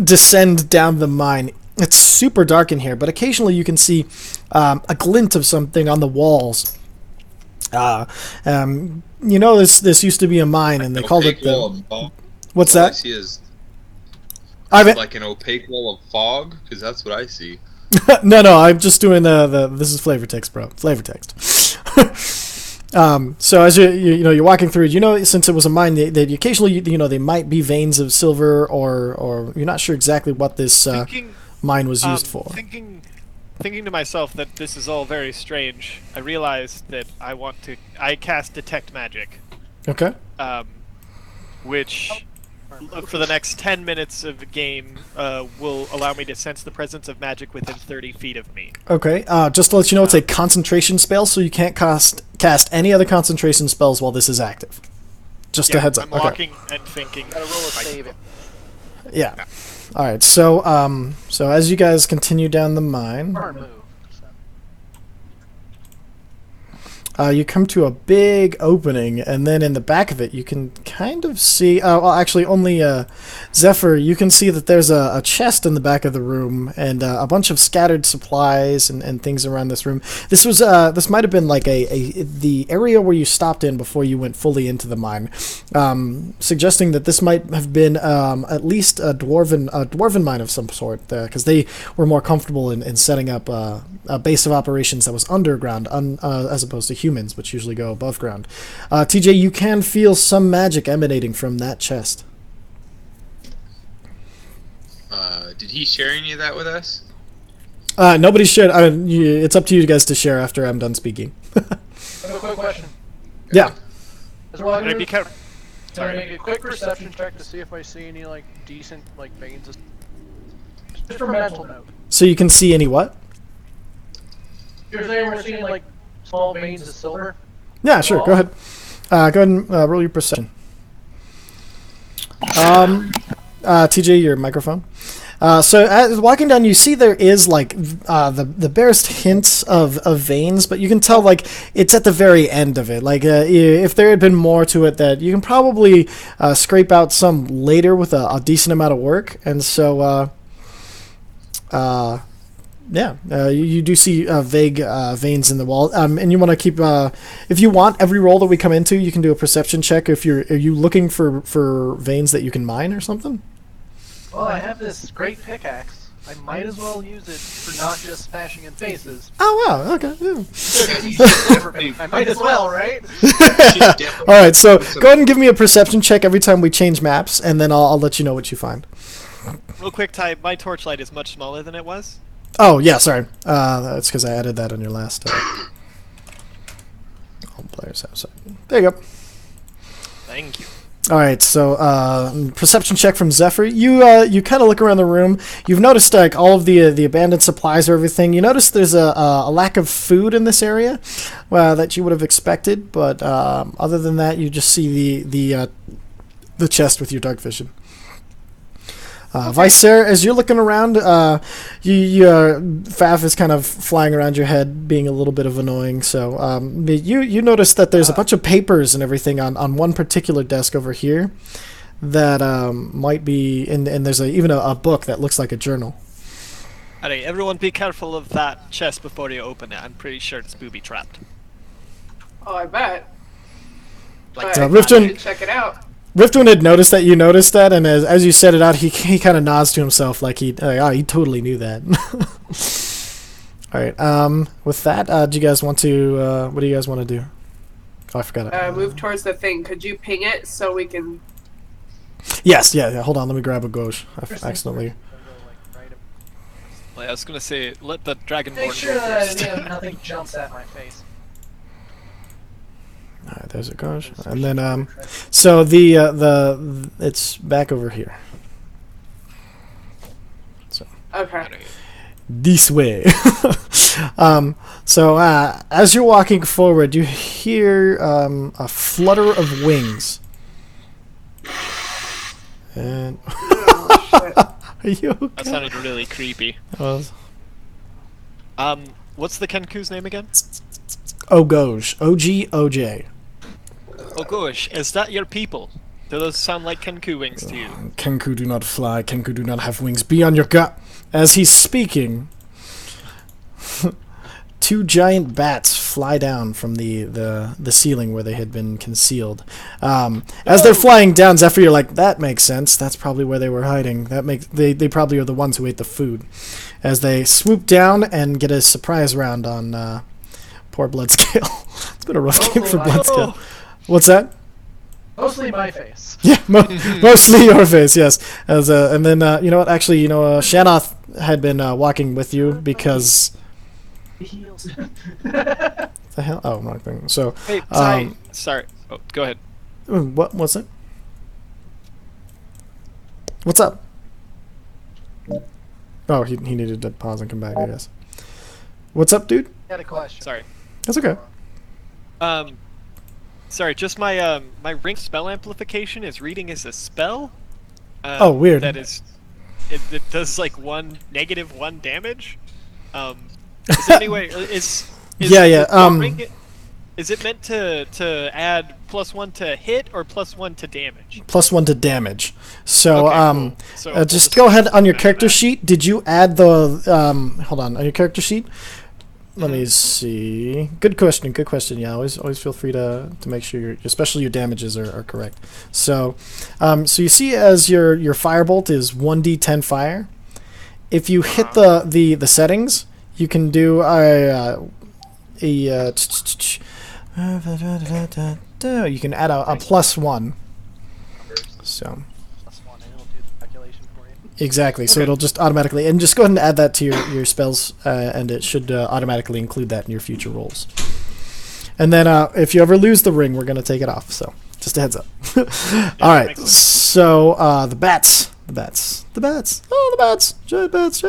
descend down the mine. It's super dark in here, but occasionally you can see a glint of something on the walls. You know, this used to be a mine, and they called it the... What's that? I see is I've like an opaque wall of fog, because that's what I see. no, I'm just doing this is flavor text, bro. Flavor text. So as you're walking through, since it was a mine, they occasionally they might be veins of silver, or you're not sure exactly what this mine was used for. Thinking thinking to myself that this is all very strange, I realized that I cast Detect Magic, Okay. which for the next 10 minutes of the game will allow me to sense the presence of magic within 30 feet of me. Okay. Just to let you know, it's a concentration spell, so you can't cast any other concentration spells while this is active. Just a heads up. I'm Okay. walking and thinking. Gotta roll a save it. Yeah. All right. So, so as you guys continue down the mine, Smart move. you come to a big opening, and then in the back of it, you can kind of see. Well, actually, only Zephyr. You can see that there's a chest in the back of the room, and a bunch of scattered supplies and things around this room. This was this might have been like the area where you stopped in before you went fully into the mine, suggesting that this might have been at least a dwarven mine of some sort, because they were more comfortable in setting up a base of operations that was underground, as opposed to humans, which usually go above ground. TJ, you can feel some magic emanating from that chest. Did he share any of that with us? Nobody shared. It's up to you guys to share after I'm done speaking. I have a quick question. Yeah. As we're walking Can I be through- careful? Can I make a quick perception check to see if I see any like decent like veins? Just for mental note. So you can see any what? You're saying we're seeing like small veins of silver? Yeah, sure. Go ahead. Go ahead and roll your perception. TJ, your microphone. So as walking down, you see there is like the barest hints of veins, but you can tell like it's at the very end of it. Like if there had been more to it, that you can probably scrape out some later with a decent amount of work. And so yeah, you do see vague veins in the wall, and you want to keep. If you want, every roll that we come into, you can do a perception check. Are you looking for veins that you can mine or something? Well, I have this great pickaxe. I might as well use it for not just smashing in faces. Oh wow, okay. Yeah. I might as well, right? All right, so go ahead and give me a perception check every time we change maps, and then I'll let you know what you find. Real quick, Ty, my torchlight is much smaller than it was. Oh yeah, sorry. That's because I added that on your last. All players have so. There you go. Thank you. All right, so perception check from Zephyr. You kind of look around the room. You've noticed like all of the abandoned supplies or everything. You notice there's a lack of food in this area that you would have expected, but other than that, you just see the chest with your dark vision. Vicer, as you're looking around, Faf is kind of flying around your head, being a little bit of annoying. So you notice that there's a bunch of papers and everything on one particular desk over here that might be, and there's even a book that looks like a journal. Alright, everyone be careful of that chest before you open it. I'm pretty sure it's booby trapped. Oh, I bet. Like, But I Riftun- should check it out. Riftwin had noticed that you noticed that, and as you said it out, he kind of nods to himself like he totally knew that. All right. With that, do you guys want to? What do you guys want to do? Oh, I forgot it. Move towards the thing. Could you ping it so we can? Yes. Yeah. Hold on. Let me grab a gauche. I accidentally. I was gonna say, let the Dragonborn Make go sure that first. nothing jumps at my face. All right. There's a gauche, and then so the it's back over here. So. Okay. This way. So as you're walking forward, you hear a flutter of wings. And are you okay? That sounded really creepy. Uh, What's the Kenku's name again? Ogoj. O-G-O-J. Oh gosh, is that your people? Do those sound like Kenku wings to you? Kenku do not fly. Kenku do not have wings. Be on your gut. As he's speaking, two giant bats fly down from the ceiling where they had been concealed. As they're flying down, Zephyr, you're like, that makes sense. That's probably where they were hiding. They probably are the ones who ate the food. As they swoop down and get a surprise round on poor Bloodscale. It's been a rough game for Bloodscale. What's that? Mostly my face. Yeah, mostly your face, yes. And then, you know what, actually, Shanoth had been walking with you because... heals. The hell? Oh, wrong thing. So, Hey, sorry. Oh, go ahead. what was it? What's up? Oh, he needed to pause and come back, I guess. What's up, dude? Had a question. Sorry. That's okay. Sorry. Just my my ring spell amplification is reading as a spell. Oh, weird. That is, it does like -1 damage. Is there any way? Is Yeah, yeah, the ring, is it meant to add +1 to hit or +1 to damage? +1 to damage. So, Okay, cool. So we'll just go ahead on your character that. sheet. Did you add the hold on your character sheet? Let me see. Good question. Good question. Yeah, always feel free to make sure especially your damages are correct. So, so you see as your firebolt is 1d10 fire. If you hit the settings, you can do you can add a +1. So. +1, and it'll do the calculation for you. Exactly. So it'll just automatically, and just go ahead and add that to your spells, and it should automatically include that in your future rolls. And then if you ever lose the ring, we're gonna take it off. So just a heads up. All right. So the bats. Oh, the bats! Giant bats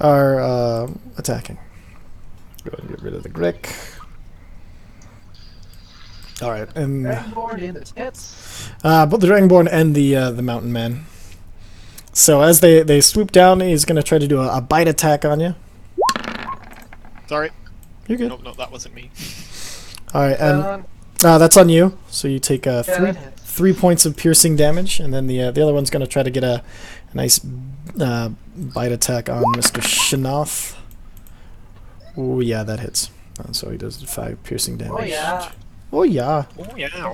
are attacking. Go ahead and get rid of the Grick. All right, and Dragonborn in the tits. both the Dragonborn and the Mountain Man. So as they swoop down, he's gonna try to do a bite attack on you. Sorry. You're good. No, that wasn't me. All right, and that's on you. So you take three points of piercing damage, and then the other one's gonna try to get a nice bite attack on Mr. Shanoth. Oh yeah, that hits. So he does 5 piercing damage. Oh yeah. Oh yeah. Oh yeah.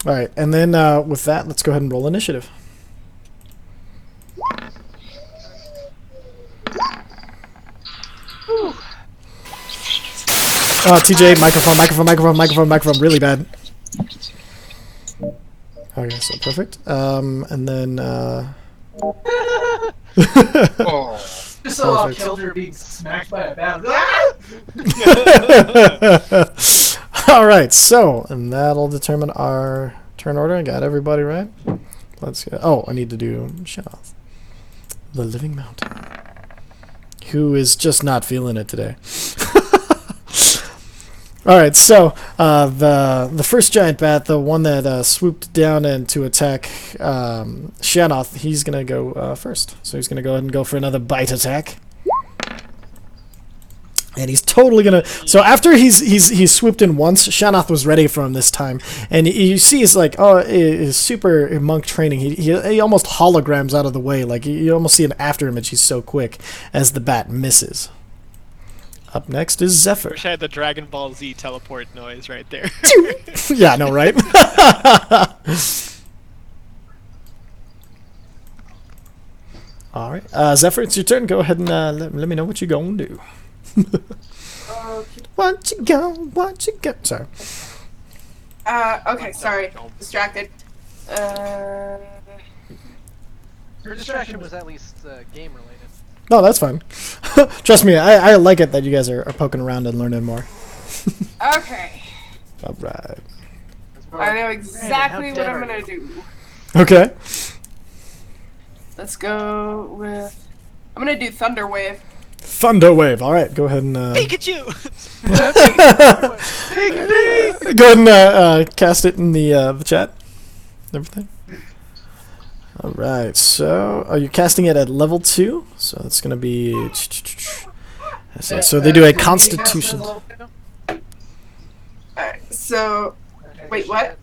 All right, and then with that, let's go ahead and roll initiative. Oh, TJ, microphone, really bad. Okay, so perfect. And then, Oh. Just saw Perfect. Kilder being smacked by a bat. all right, so, and that'll determine our turn order. I got everybody right. Let's go. Oh, I need to do Shanoth, the Living Mountain, who is just not feeling it today. All right, so the first giant bat, the one that swooped down and to attack Shanoth, he's gonna go first. So he's gonna go ahead and go for another bite attack, and he's totally gonna. So after he's swooped in once, Shanoth was ready for him this time, and you see he's like, oh, his super monk training. He almost holograms out of the way, like you almost see an after image. He's so quick as the bat misses. Up next is Zephyr. Wish I had the Dragon Ball Z teleport noise right there. Yeah, no, right? All right, Zephyr, it's your turn. Go ahead and let me know what you're going to do. What you go? Sorry. Okay, sorry. Distracted. Your distraction was at least game related. No, that's fine. Trust me, I like it that you guys are poking around and learning more. Okay. All right. I know exactly what I'm gonna do. Okay. Let's go with. I'm gonna do Thunder Wave. Thunder Wave. All right, go ahead and Pikachu! go ahead and cast it in the chat. Everything. All right. So, are you casting it at level 2? So that's gonna be. So they do a Constitution. Alright, so. Wait, what?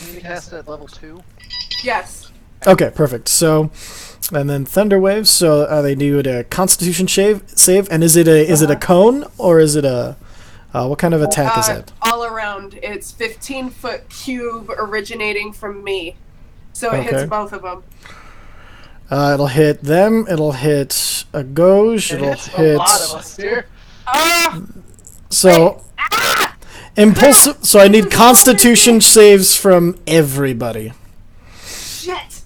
Did you cast at level 2? Yes. Okay, perfect. So, and then Thunder Wave. So they do a Constitution save, and is it a cone or is it a what kind of attack is it? All around. It's 15-foot cube originating from me, so it Okay. hits both of them. It'll hit them. It'll hit a Gauge. It'll It's a hit. lot of us here. Ah! So impulsive. So I need Constitution saves from everybody. Shit!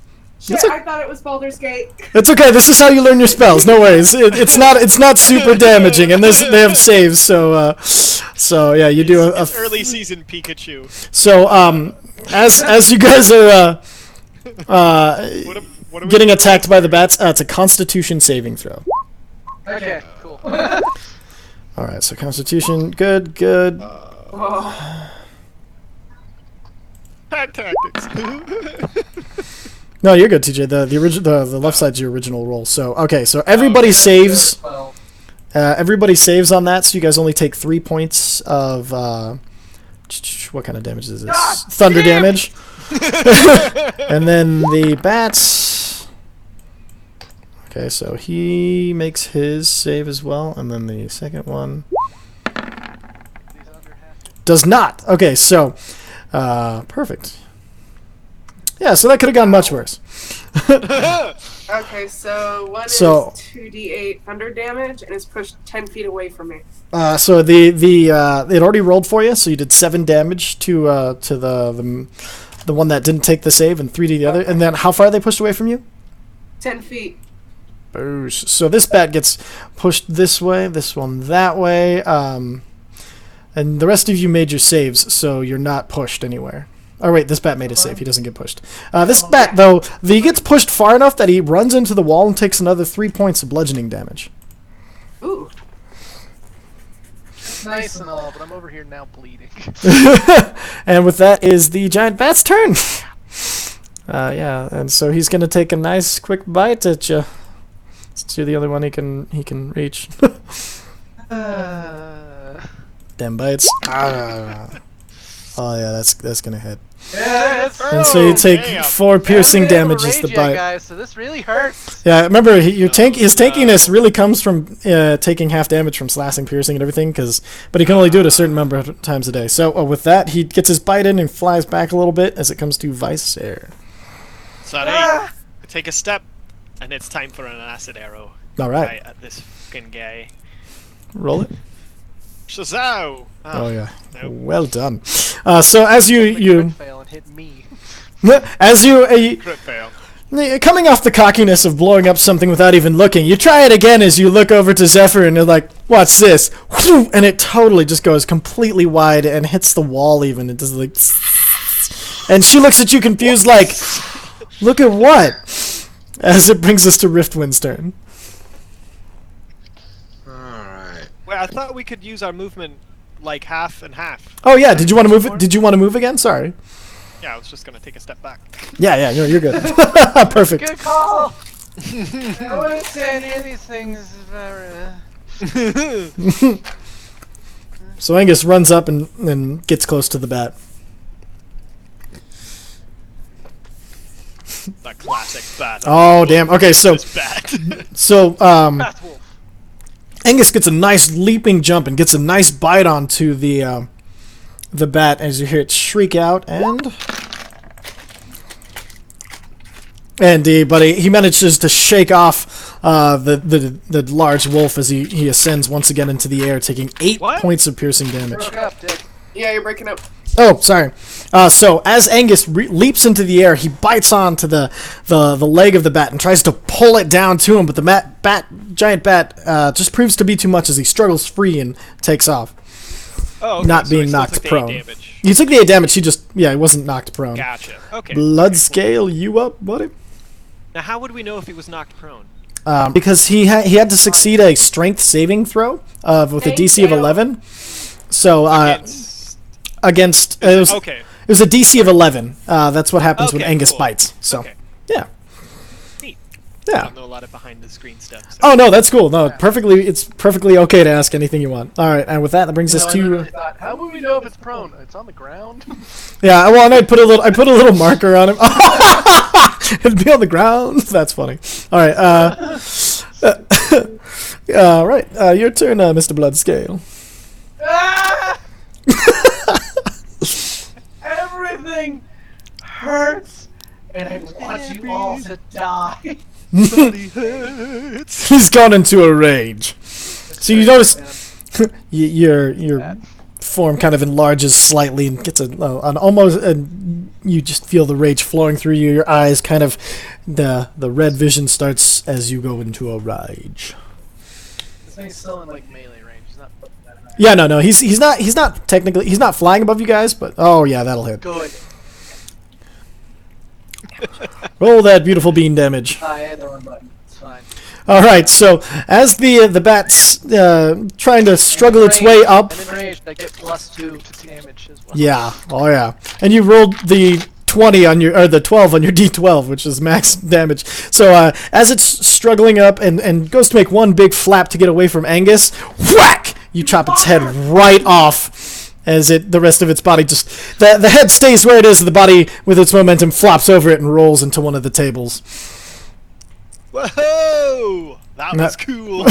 Shit, I thought it was Baldur's Gate. It's okay. This is how you learn your spells. No worries. It's not super damaging, and they have saves. So yeah, you do a It's early season Pikachu. So as you guys are What are we getting attacked by the bats, it's a Constitution saving throw. Okay, cool. All right. So Constitution, good. Bad tactics. No, you're good, TJ. The left side's your original roll. So okay, so everybody saves. 12. Everybody saves on that, so you guys only take 3 points of what kind of damage is this? Thunder damage. And then the bats. Okay, so he makes his save as well, and then the second one does not. Okay, so perfect. Yeah, so that could have gone much worse. Okay, so one is So- 2d8 thunder damage and is pushed 10 feet away from me. So it already rolled for you, so you did 7 damage to the one that didn't take the save, and 3 to the other. And then how far are they pushed away from you? 10 feet. Boosh. So this bat gets pushed this way, this one that way, and the rest of you made your saves, so you're not pushed anywhere. Oh wait, this bat made a save. He doesn't get pushed. This bat, though, he gets pushed far enough that he runs into the wall and takes another 3 points of bludgeoning damage. Ooh. It's nice and all, but I'm over here now bleeding. And with that is the giant bat's turn. Yeah, and so he's gonna take a nice quick bite at you. It's the only one he can reach. Damn bites. Oh yeah, that's gonna hit. Yes! And so you take damn. 4 piercing damage as as the bite. guys, so this really hurts. Yeah, remember his tankiness really comes from taking half damage from slashing, piercing, and everything. But he can only do it a certain number of times a day. So with that, he gets his bite in and flies back a little bit as it comes to Vicer. Sorry. Take a step, and it's time for an acid arrow. All right, At this fucking guy. roll it. Shazao! Oh yeah, Nope. well done. So as you Crit fail and hit me. as you Crit fail. coming off the cockiness of blowing up something without even looking, you try it again as you look over to Zephyr and you're like, "What's this?" And it totally just goes completely wide and hits the wall. Even it does like, and she looks at you confused, like, "Look at what?" As it brings us to Riftwind's turn. Alright. Wait, I thought we could use our movement like half and half. Oh yeah, did you want to move it? Did you want to move again? Sorry. Yeah, I was just gonna take a step back. Yeah, you're good. Perfect. Good call! I wouldn't say any of these things very... So Angus runs up and gets close to the bat. That classic bat. Oh damn. Okay, so This bat. Fast wolf. Angus gets a nice leaping jump and gets a nice bite onto the bat as you hear it shriek out, and but he manages to shake off the large wolf as he ascends once again into the air, taking 8 What? points of piercing damage. Broke up, Dick. Yeah, you're breaking up. Oh, sorry. So as Angus leaps into the air, he bites onto the leg of the bat and tries to pull it down to him, but the giant bat just proves to be too much as he struggles free and takes off. Oh, okay, Not so being he still knocked took the 8 prone. damage. He took the 8 damage, he wasn't knocked prone. Gotcha. Okay. Blood scale, you up, buddy? Now, how would we know if he was knocked prone? Because he had to succeed a strength saving throw with a Thank DC of you. 11. So against it was Okay. it was a DC of 11. That's what happens when Okay, Angus cool. bites. So Okay. yeah, Neat. I yeah. don't know a lot of behind the screen stuff. So. Oh no, that's cool. No, it's perfectly okay to ask anything you want. All right, and with that brings us I to literally thought, how would we know if it's prone? It's on the ground. yeah. Well, and I put a little marker on him. It'd be on the ground. That's funny. All right. Right. Your turn, Mr. Bloodscale. Ah! Everything hurts, and I want you all to die. He's gone into a rage. So you notice your form kind of enlarges slightly and gets an almost. You just feel the rage flowing through you. Your eyes kind of the red vision starts as you go into a rage. This thing's still in like melee range. He's not that high. Yeah, no, he's not technically he's not flying above you guys, but oh yeah, that'll hit. Good. Roll that beautiful bean damage. I had the wrong button. It's fine. All right, so as the bat's trying to struggle its way up. And enraged, I get +2 to damage as well. Yeah, oh yeah, and you rolled the 20 on your, or the 12 on your D12, which is max damage. So as it's struggling up and goes to make one big flap to get away from Angus, whack! You chop its head right off. As the rest of its body just the head stays where it is, the body with its momentum flops over it and rolls into one of the tables. Whoa! That was cool.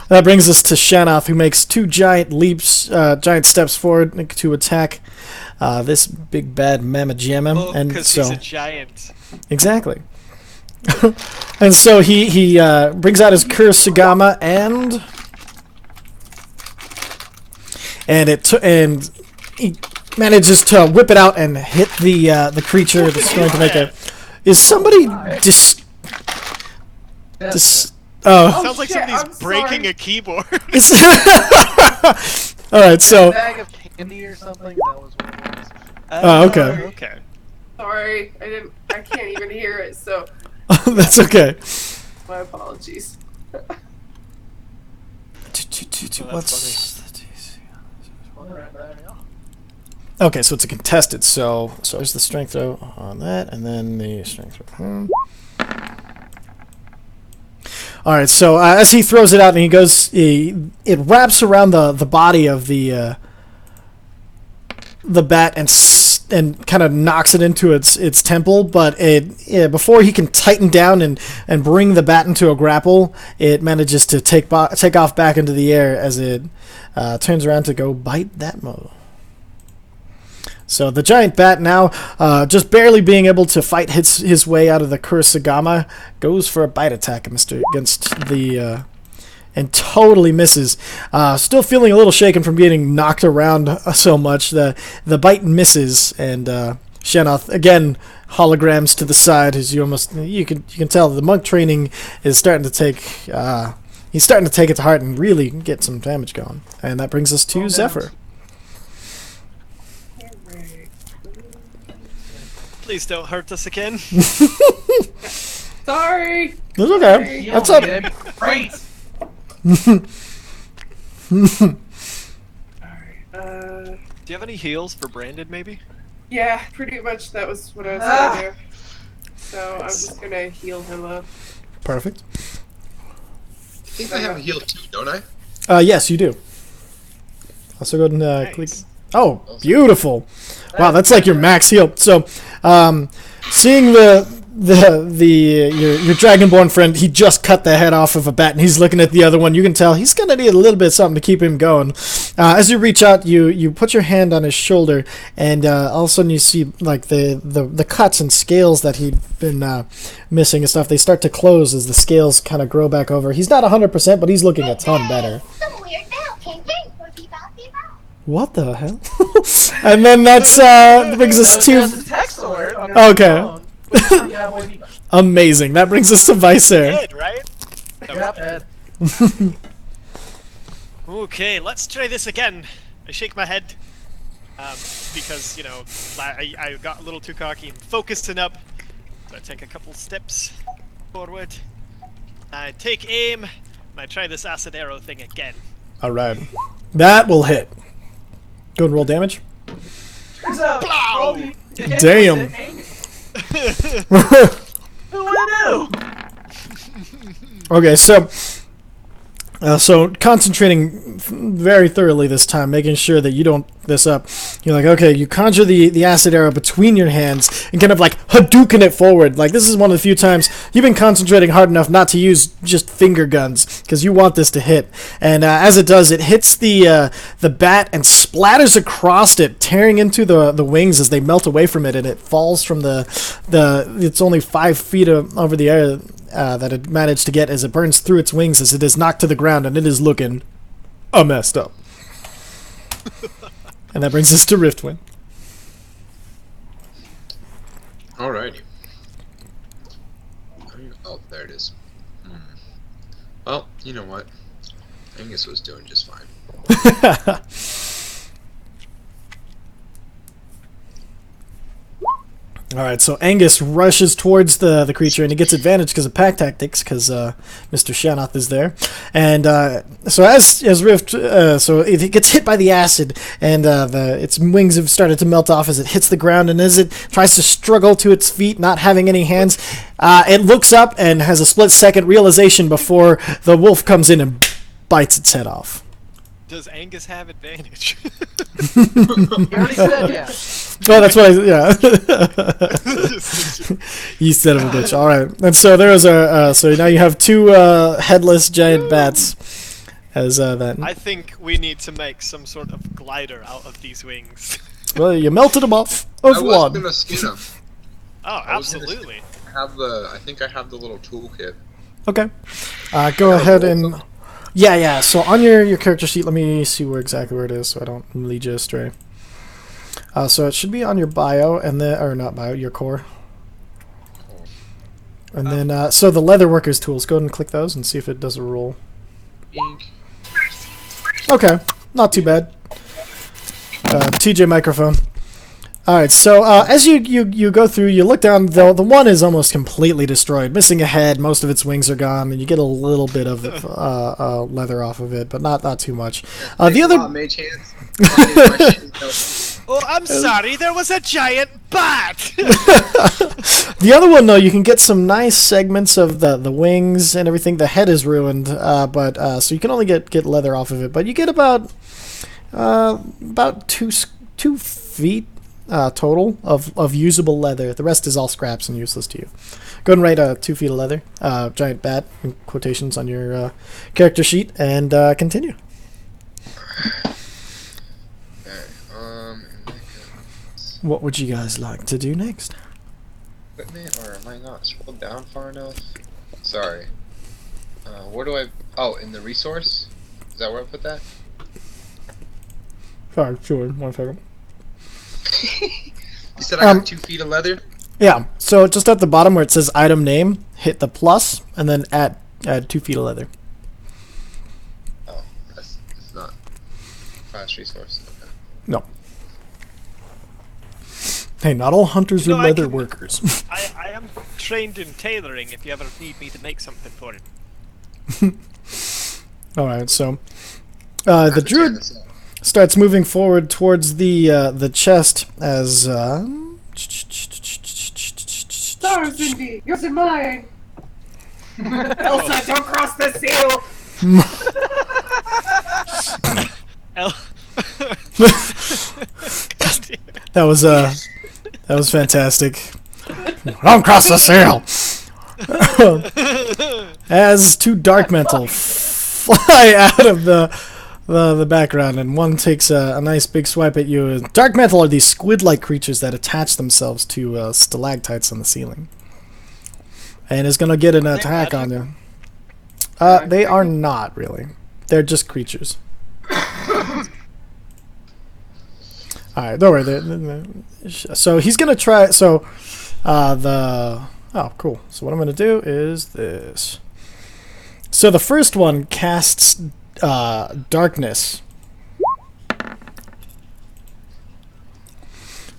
That brings us to Shanoth, who makes 2 giant leaps, giant steps forward to attack this big bad Mama Jamma. Oh, and because so he's a giant. exactly. And so he brings out his Kurosagama and he manages to whip it out and hit the creature that's going to make a. Is somebody oh. Sounds like shit, somebody's I'm breaking sorry. a keyboard. All right, A so bag of candy or something. That was what it was. Oh, okay. Okay. Sorry, I can't even hear it, so that's okay. my apologies. What's Well, right there, yeah. okay? So it's a contested. So there's the strength throw on that, and then the strength throw. All right. So as he throws it out, and it wraps around the body of the bat and kind of knocks it into its temple. But before he can tighten down and bring the bat into a grapple, it manages to take off back into the air as it turns around to go bite that mo. So the giant bat now, just barely being able to fight his way out of the Kurosagama, goes for a bite attack against the and totally misses. Still feeling a little shaken from getting knocked around so much. The bite misses, and Shanoth again holograms to the side as you can tell the monk training is starting to take. He's starting to take it to heart and really get some damage going. And that brings us to Zephyr. Please don't hurt us again. Sorry. That's okay. That's up. Great. Alright, Do you have any heals for Brandon, maybe? yeah, pretty much that was what I was gonna do. So I'm just gonna heal him up. Perfect. I think I have a heal too, don't I? Yes, you do. Also go ahead and Nice. click. Oh, beautiful! Wow, that's like your max heal. So, seeing your dragonborn friend, he just cut the head off of a bat, and he's looking at the other one. You can tell he's gonna need a little bit of something to keep him going. As you reach out, you put your hand on his shoulder, and all of a sudden you see like the cuts and scales that he'd been missing and stuff. They start to close as the scales kind of grow back over. He's not 100%, but he's looking a ton better. What the hell? And then that's brings us to. Text alert on Okay. Amazing. That brings us to Vicer. Dead, right? Yep, Ed. Okay, let's try this again. I shake my head because I got a little too cocky and focused up. So I take a couple steps forward. I take aim, and I try this acid arrow thing again. All right. That will hit. Go and roll damage. Blow! Damn. What do I do? Okay, so concentrating very thoroughly this time, making sure that you don't this up. You're like, okay, you conjure the acid arrow between your hands and kind of like Hadouken it forward. Like, this is one of the few times you've been concentrating hard enough not to use just finger guns because you want this to hit. And as it does, it hits the bat and splatters across it, tearing into the wings as they melt away from it, and it falls from it's only 5 feet over the air that it managed to get as it burns through its wings as it is knocked to the ground, and it is looking messed up. And that brings us to Riftwind. Alrighty. Oh, there it is. Well, you know what? Angus was doing just fine. Alright, so Angus rushes towards the creature, and he gets advantage because of pack tactics, because Mr. Shanoth is there. And so as Rift, so it gets hit by the acid, and its wings have started to melt off as it hits the ground, and as it tries to struggle to its feet, not having any hands, it looks up and has a split-second realization before the wolf comes in and bites its head off. Does Angus have advantage? You already said yeah. Oh, that's what You son of a bitch. All right, and so there is so now you have two headless giant bats. As that. I think we need to make some sort of glider out of these wings. Well, you melted them off of I was one. gonna skin them. Oh, absolutely. I think I have the little toolkit. Okay. Go ahead and. Yeah. So on your character sheet, let me see exactly where it is, so I don't lead you astray. So it should be on your bio, and then or not bio, your core. And then so the leatherworkers tools. Go ahead and click those and see if it does a roll. Ink. Okay, not too bad. TJ microphone. All right, so as you go through, you look down. The one is almost completely destroyed, missing a head. Most of its wings are gone, and you get a little bit of leather off of it, but not too much. The other. Mage hands. Oh, I'm sorry. There was a giant bat. The other one, though, you can get some nice segments of the wings and everything. The head is ruined, but so you can only get leather off of it. But you get about 2 feet total of usable leather. The rest is all scraps and useless to you. Go ahead and write 2 feet of leather, giant bat in quotations on your character sheet, and continue. What would you guys like to do next? Equipment, or am I not scrolled down far enough? Sorry. Where do I? Oh, in the resource? Is that where I put that? Sorry, sure. 1 second. You said I got 2 feet of leather? Yeah, so just at the bottom where it says item name, hit the plus, and then add 2 feet of leather. Oh, it's not class resource. Okay. No. Hey, not all hunters You are know, I leather can- workers. I am trained in tailoring if you ever need me to make something for it. Alright, so the druid starts moving forward towards the chest as Stars, Indy, yours and mine. Elsa, don't cross the seal. that was fantastic. Don't cross the sail. As two dark mental fly out of the background, and one takes a nice big swipe at you. Dark mental are these squid-like creatures that attach themselves to stalactites on the ceiling, and is gonna get an attack on you. They are not really. They're just creatures. Alright, don't worry. So he's gonna try. So oh, cool. So what I'm gonna do is this. So the first one casts darkness,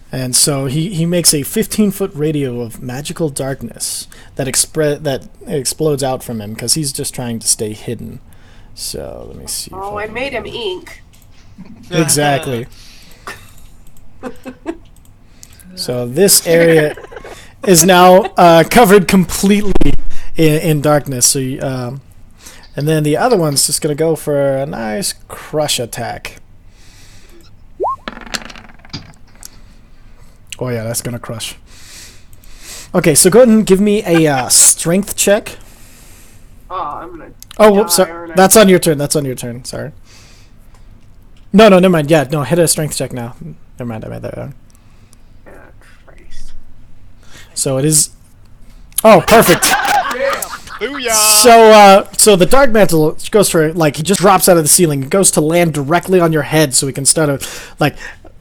and so he makes a 15-foot radio of magical darkness that explodes out from him because he's just trying to stay hidden. So let me see. Oh, I made him ink. Exactly. So this area is now covered completely in darkness. So, and then the other one's just gonna go for a nice crush attack. Oh yeah, that's gonna crush. Okay, so go ahead and give me a strength check. Oh, I'm gonna. Oh, whoops! die, Sorry. aren't I? That's on your turn. That's on your turn. Sorry. No, never mind. Yeah, no, hit a strength check now. Never mind. I made that wrong. Oh, Christ. So it is. Oh, perfect. Booyah! So the dark mantle goes for, like, he just drops out of the ceiling. It goes to land directly on your head, so he can start to, like,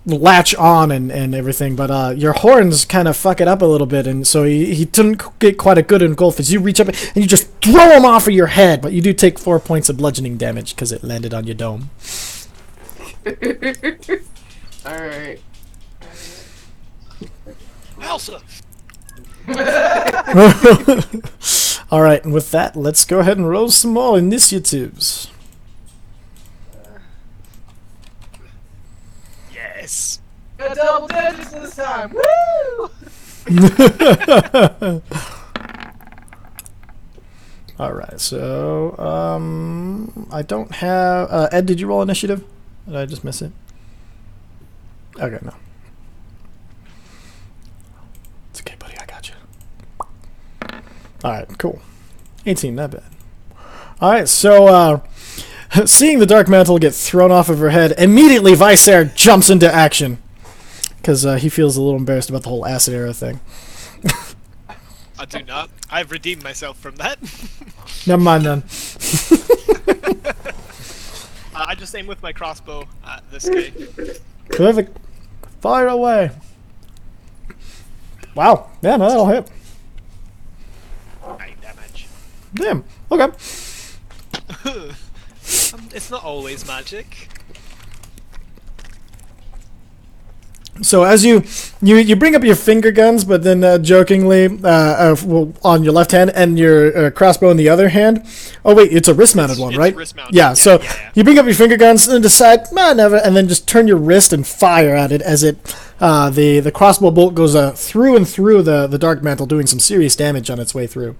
latch on and everything, but your horns kind of fuck it up a little bit, and so he didn't get quite a good engulf as you reach up and you just throw him off of your head, but you do take 4 points of bludgeoning damage because it landed on your dome. Alright. Elsa! Alright, and with that, let's go ahead and roll some more initiatives. Yes! Got double digits this time! Woo! Alright, so, I don't have... Ed, did you roll initiative? Did I just miss it? Okay, no. It's okay, buddy, I got you. Alright, cool. 18, not bad. Alright, so, seeing the Dark Mantle get thrown off of her head, immediately Visair jumps into action. Because he feels a little embarrassed about the whole acid arrow thing. I do not. I've redeemed myself from that. Never mind then. I just aim with my crossbow at this guy. Perfect. Fire away. Wow. Yeah, no, that'll hit. 9 damage. Damn. Okay. It's not always magic. So as you bring up your finger guns, but then jokingly, well, on your left hand and your crossbow in the other hand. Oh wait, it's a wrist-mounted one, It's right? wrist-mounted, Yeah. So yeah. you bring up your finger guns and decide, nah, never, and then just turn your wrist and fire at it as it, the crossbow bolt goes through and through the Dark Mantle, doing some serious damage on its way through.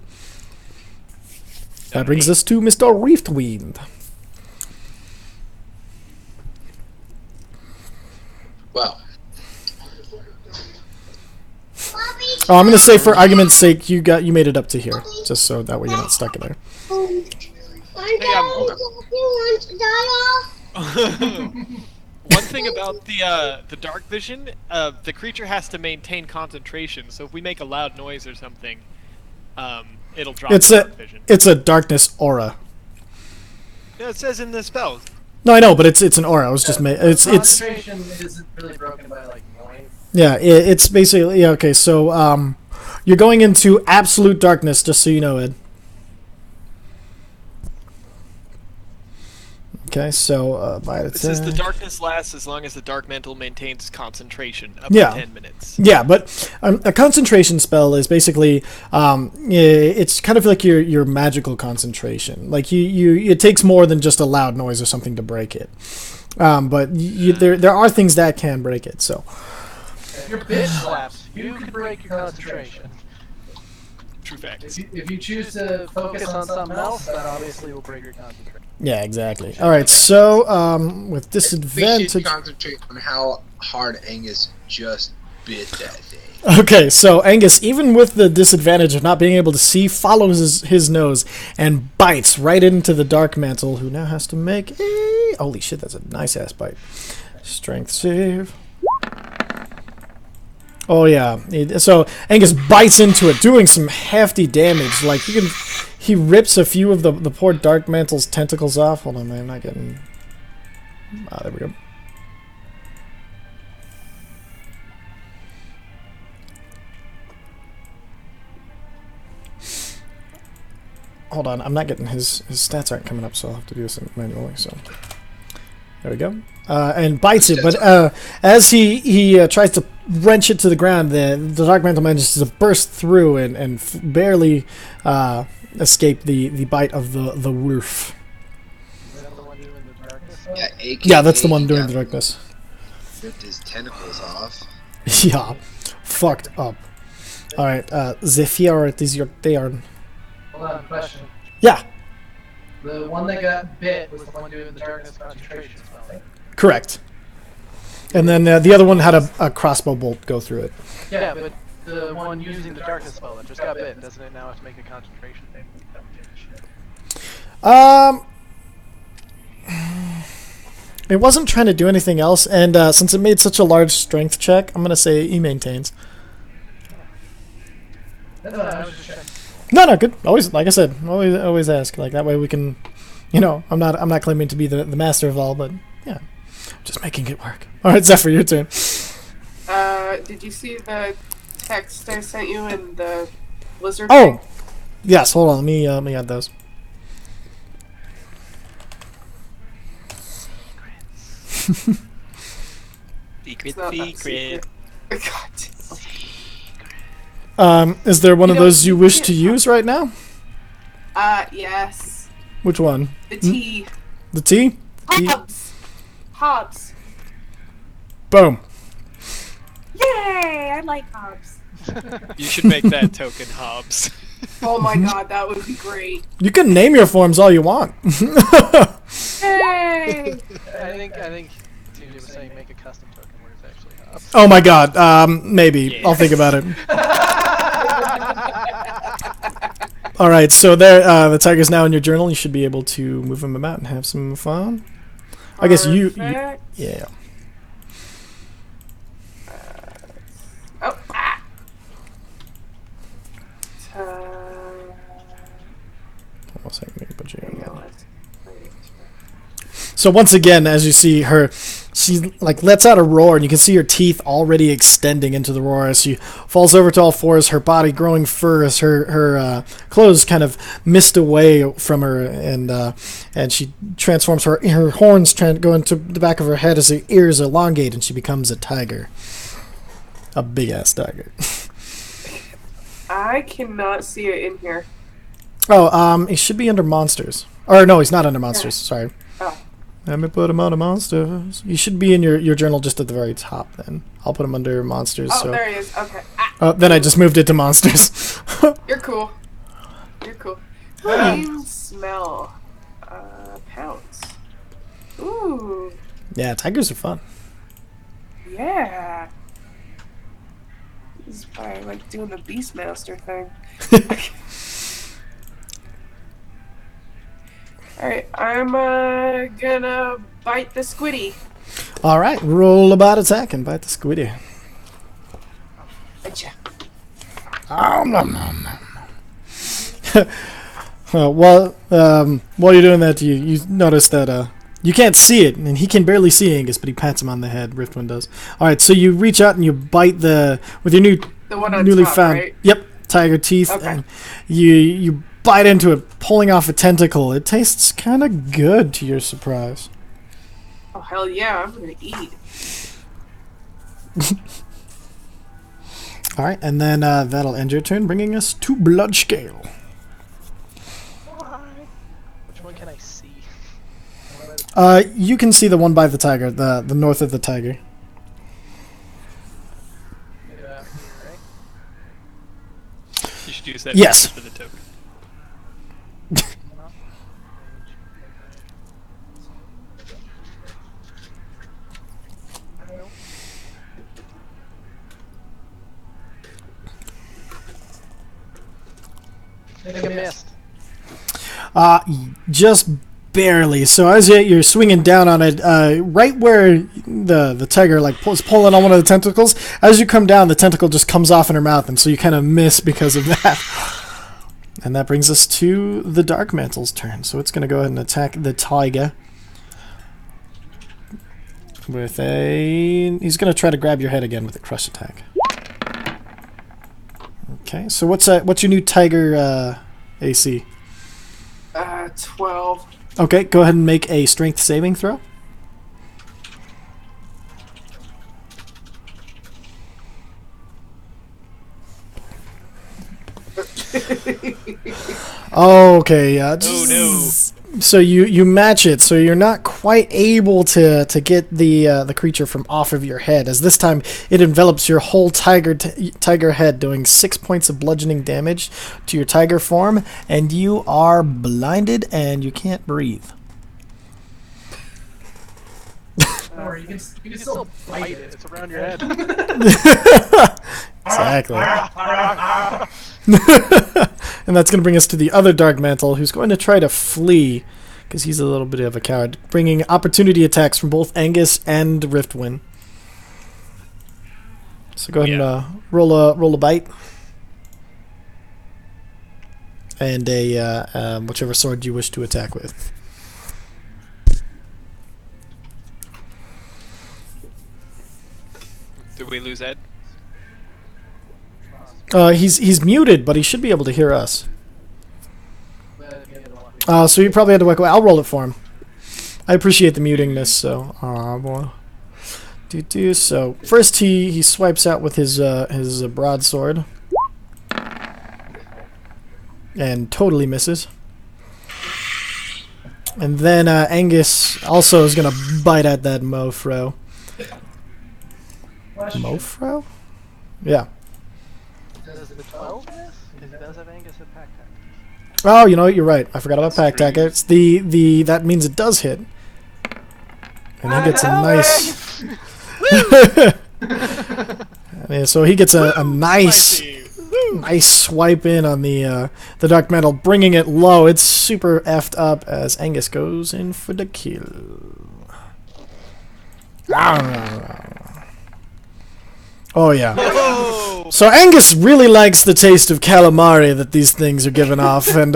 That brings us to Mr. Riftwind. Well, Oh, I'm gonna say for argument's sake, you made it up to here, just so that way you're not stuck in there. One thing about the dark vision, the creature has to maintain concentration. So if we make a loud noise or something, it'll drop It's the a dark vision. it's a darkness aura. Yeah, it says in the spell. No, I know, but it's an aura. I was just it's Concentration isn't really broken by like noise. yeah, it's basically yeah, okay. So you're going into absolute darkness, just so you know, Ed. Okay, so by the It says the time- darkness lasts as long as the dark mantle maintains concentration, up Yeah. to 10 minutes. Yeah, but a concentration spell is basically it's kind of like your magical concentration. Like you it takes more than just a loud noise or something to break it. But there are things that can break it. So If your bitch slaps, you can break your concentration. True fact. If you choose to Focus on something else, that obviously will break your concentration. yeah, exactly. All right, so with we disadvantage. should concentrate on how hard Angus just bit that thing. Okay, so Angus, even with the disadvantage of not being able to see, follows his nose and bites right into the Dark Mantle, who now has to make a... Holy shit, that's a nice-ass bite. Strength save. Oh, yeah. So Angus bites into it, doing some hefty damage. Like, he rips a few of the poor Dark Mantle's tentacles off. Hold on, man, I'm not getting... Ah, there we go. Hold on, I'm not getting his stats aren't coming up, so I'll have to do this manually. So there we go, and bites it. But as he tries to wrench it to the ground, the Dark Mantle manages to burst through and barely escape the bite of the wolf. Is that the one doing the darkness? Yeah, Yeah, that's the one doing the darkness. Ripped his tentacles off. Yeah, fucked up. All right, Zephyr, it is your turn. Hold on, question. Yeah, The one that got bit was the one Doing the darkness concentration spell. correct. And then the other one had a crossbow bolt go through it. Yeah, but the one using the darkness spell that just got bit, doesn't it now have to make a concentration thing? It wasn't trying to do anything else, and since it made such a large strength check, I'm gonna say he maintains. No, I was just checking. No, good. Always, like I said, always ask. Like that way we can, I'm not claiming to be the master of all, but yeah. Just making it work. All right, Zephyr, your turn. Did you see the text I sent you in the lizard? Oh, yes. Hold on. Let me add those. It's not that secret. God. Is there one of You know, those you you wish can't to use right now? Yes. Which one? The tea. The tea? Hobbs. Hobbs. Boom. Yay! I like Hobbs. You should make that token Hobbs. Oh my god, that would be great. You can name your forms all you want. Yay! I think TJ was saying make a custom token where it's actually Hobbs. Oh my god. Maybe. Yeah. I'll think about it. All right, so there, the tiger's now in your journal. You should be able to move him about and have some fun. I guess you Perfect. yeah. Oh, ah! One second, let me put you in there. No, So once again, as you see her, she like lets out a roar, and you can see her teeth already extending into the roar as she falls over to all fours. Her body growing fur as her clothes kind of mist away from her, and she transforms. Her horns go into the back of her head as her ears elongate, and she becomes a tiger, a big ass tiger. I cannot see it in here. Oh, he should be under monsters. Or no, he's not under monsters. Sorry. Oh. Let me put him under monsters. You should be in your journal just at the very top. Then I'll put him under monsters. Oh, so. there he is. Okay. Ah, Oh, then I just moved it to monsters. you're cool. You're cool. Flame smell. Pounce. Ooh. Yeah, tigers are fun. Yeah. This is why I like doing the Beastmaster thing. Alright, I'm gonna bite the squiddy. All right, roll about attack and bite the squiddy. Gotcha. While you're doing that, you notice that you can't see it, and he can barely see Angus, but he pats him on the head. Riftwind does. All right, so you reach out and you bite with your The one on newly top, found. right? Yep, tiger teeth, Okay. and you bite into it, pulling off a tentacle. It tastes kind of good, to your surprise. Oh, hell yeah, I'm gonna eat. All right, and then that'll end your turn, bringing us to Bloodscale. Which one can I see? You can see the one by the tiger, the north of the tiger. Yeah, right? You should use that Yes. for the token. I think I missed. Just barely. So as you're swinging down on it, right where the tiger like is pulling on one of the tentacles, as you come down, the tentacle just comes off in her mouth, and so you kind of miss because of that. And that brings us to the Dark Mantle's turn. So it's going to go ahead and attack the tiger with a. He's going to try to grab your head again with a crush attack. Okay. So what's your new tiger AC? 12. Okay, go ahead and make a strength saving throw. Okay. Oh no. So you match it. So you're not quite able to get the creature from off of your head, as this time it envelops your whole tiger head, doing 6 points of bludgeoning damage to your tiger form, and you are blinded and you can't breathe. Or you can Still bite it. It's around your head. Exactly. And that's going to bring us to the other Dark Mantle, who's going to try to flee, because he's a little bit of a coward, bringing opportunity attacks from both Angus and Riftwind. So go ahead and roll a bite. And a whichever sword you wish to attack with. Did we lose Ed? He's muted, but he should be able to hear us. So you probably had to work away. I'll roll it for him. I appreciate the mutingness, so boy. So first he swipes out with his broadsword and totally misses. And then Angus also is gonna bite at that mofro. Mofro? Yeah. Does the 12 miss? Because he does have Angus at pack tactics. Oh, you know what? You're right. I forgot about pack tactics. That means it does hit. And he gets a nice. Yeah, so he gets a nice swipe in on the dark metal, bringing it low. It's super effed up as Angus goes in for the kill. Oh yeah. Oh! So Angus really likes the taste of calamari that these things are giving off, and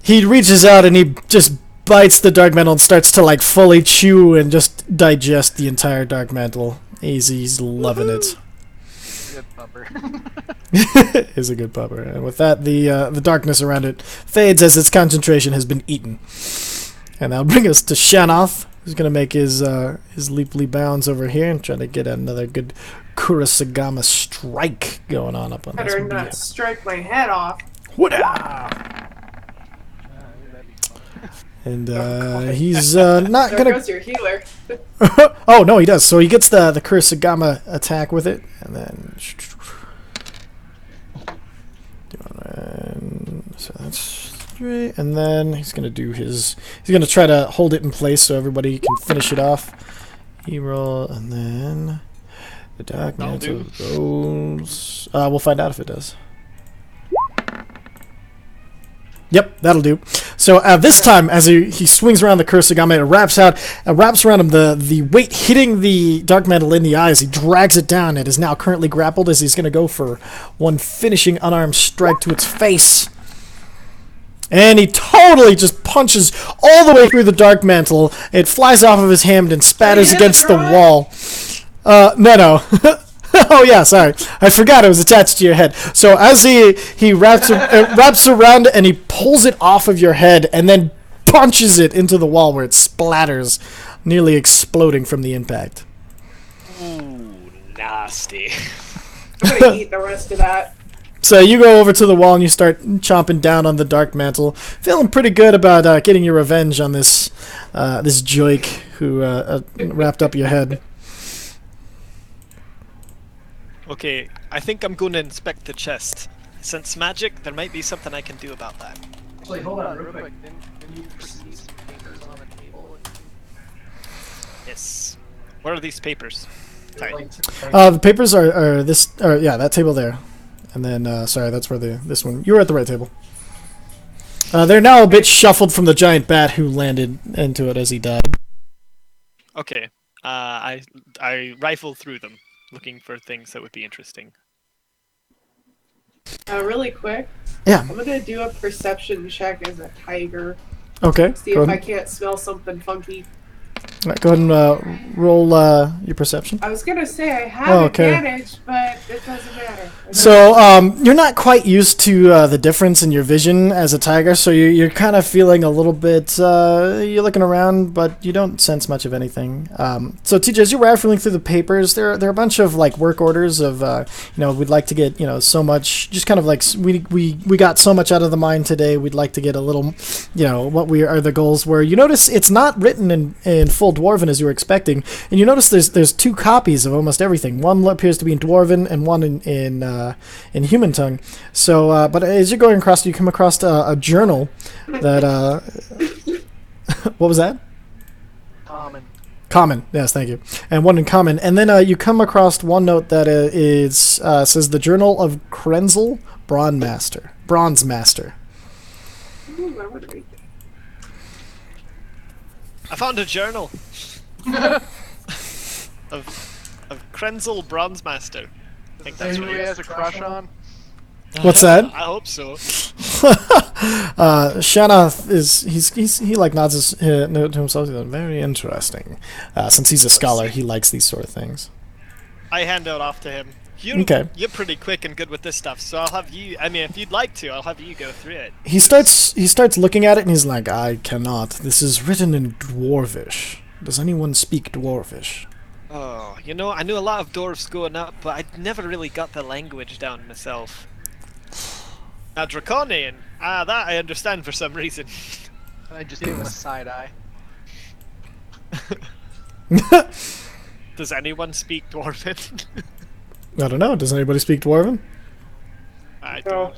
he reaches out and he just bites the dark mantle and starts to like fully chew and just digest the entire dark mantle. He's loving it. Good bumper. Is a good pupper. And with that, the darkness around it fades as its concentration has been eaten. And that'll bring us to Shanoth, who's gonna make his leaply bounds over here and try to get another good Kurosagama strike going on up on this. Better not strike my head off. Wada! And he's not There gonna. goes your healer. Oh no, he does. So he gets the Kurosagama attack with it, and then. So that's 3, and then he's gonna do his. He's gonna try to hold it in place so everybody can finish it off. He roll, and then the dark mantle goes. We'll find out if it does. Yep, that'll do. So this time, as he swings around the Kurosagama, it wraps around him. The weight hitting the dark mantle in the eyes. He drags it down. It is now currently grappled as he's going to go for one finishing unarmed strike to its face. And he totally just punches all the way through the dark mantle. It flies off of his hand and spatters against the wall. No. Oh yeah, sorry. I forgot it was attached to your head. So as he wraps around and he pulls it off of your head and then punches it into the wall where it splatters, nearly exploding from the impact. Ooh, nasty. I'm gonna eat the rest of that. So you go over to the wall and you start chomping down on the dark mantle, feeling pretty good about getting your revenge on this joik who wrapped up your head. Okay, I think I'm going to inspect the chest. Since magic, there might be something I can do about that. Actually, hold on real quick. Didn't you see some papers on the table? Yes. What are these papers? Sorry. The papers are this. Yeah, that table there, and then sorry, that's where this one. You were at the right table. They're now a bit shuffled from the giant bat who landed into it as he died. Okay. I rifle through them, looking for things that would be interesting. Really quick. Yeah. I'm gonna do a perception check as a tiger. Okay. See if I can't smell something funky. Right, go ahead and roll your perception. I was gonna say I have okay. advantage, but it doesn't matter. So you're not quite used to the difference in your vision as a tiger, so you're kind of feeling a little bit. You're looking around, but you don't sense much of anything. So TJ, as you're rifling through the papers, there are a bunch of like work orders of we'd like to get so much, just kind of like we got so much out of the mine today. We'd like to get a little, what we are the goals were. You notice it's not written in full Dwarven as you were expecting, and you notice there's 2 copies of almost everything. One appears to be in Dwarven and one in human tongue. So, but as you're going across, you come across a journal that what was that? Common, yes, thank you. And one in common, and then you come across one note that says the Journal of Krenzel Bronze Master. Ooh, I would read that. I found a journal of Krenzel Bronze Master. I think that's Who right. he has a crush on? What's that? I hope so. Shanoth he like nods his note to himself. He's like, very interesting. Since he's a scholar, he likes these sort of things. I hand it off to him. You're, Okay. You're pretty quick and good with this stuff, so I'll have you. I mean, if you'd like to, I'll have you go through it. He starts looking at it and he's like, I cannot. This is written in Dwarvish. Does anyone speak Dwarvish? Oh, you know, I knew a lot of dwarves growing up, but I never really got the language down myself. Now, Draconian. That I understand for some reason. I just gave him a side eye. Does anyone speak Dwarven? I don't know. Does anybody speak Dwarven? I No.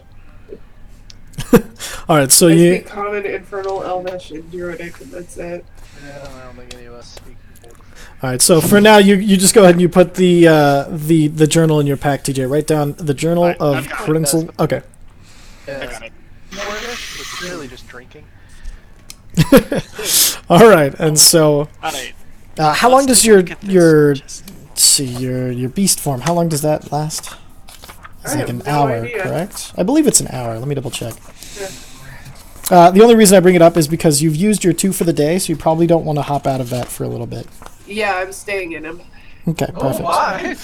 don't. Alright, so I you... speak Common, Infernal, Elvish, and Druidic, and that's it. Yeah, I don't think any of us speak. Alright, so for now, you just go ahead and you put the journal in your pack, TJ. Write down the Journal Alright, of I've got it. Princeton. Okay. I got it. Which is really just drinking. Alright, and so... Alright. how long Let's does take a look at this. let's see, your beast form, how long does that last? It's I like have an no hour, idea. correct? I believe it's an hour. Let me double check. Yeah. The only reason I bring it up is because you've used your 2 for the day, so you probably don't want to hop out of that for a little bit. Yeah, I'm staying in him. Okay, Oh, perfect. why?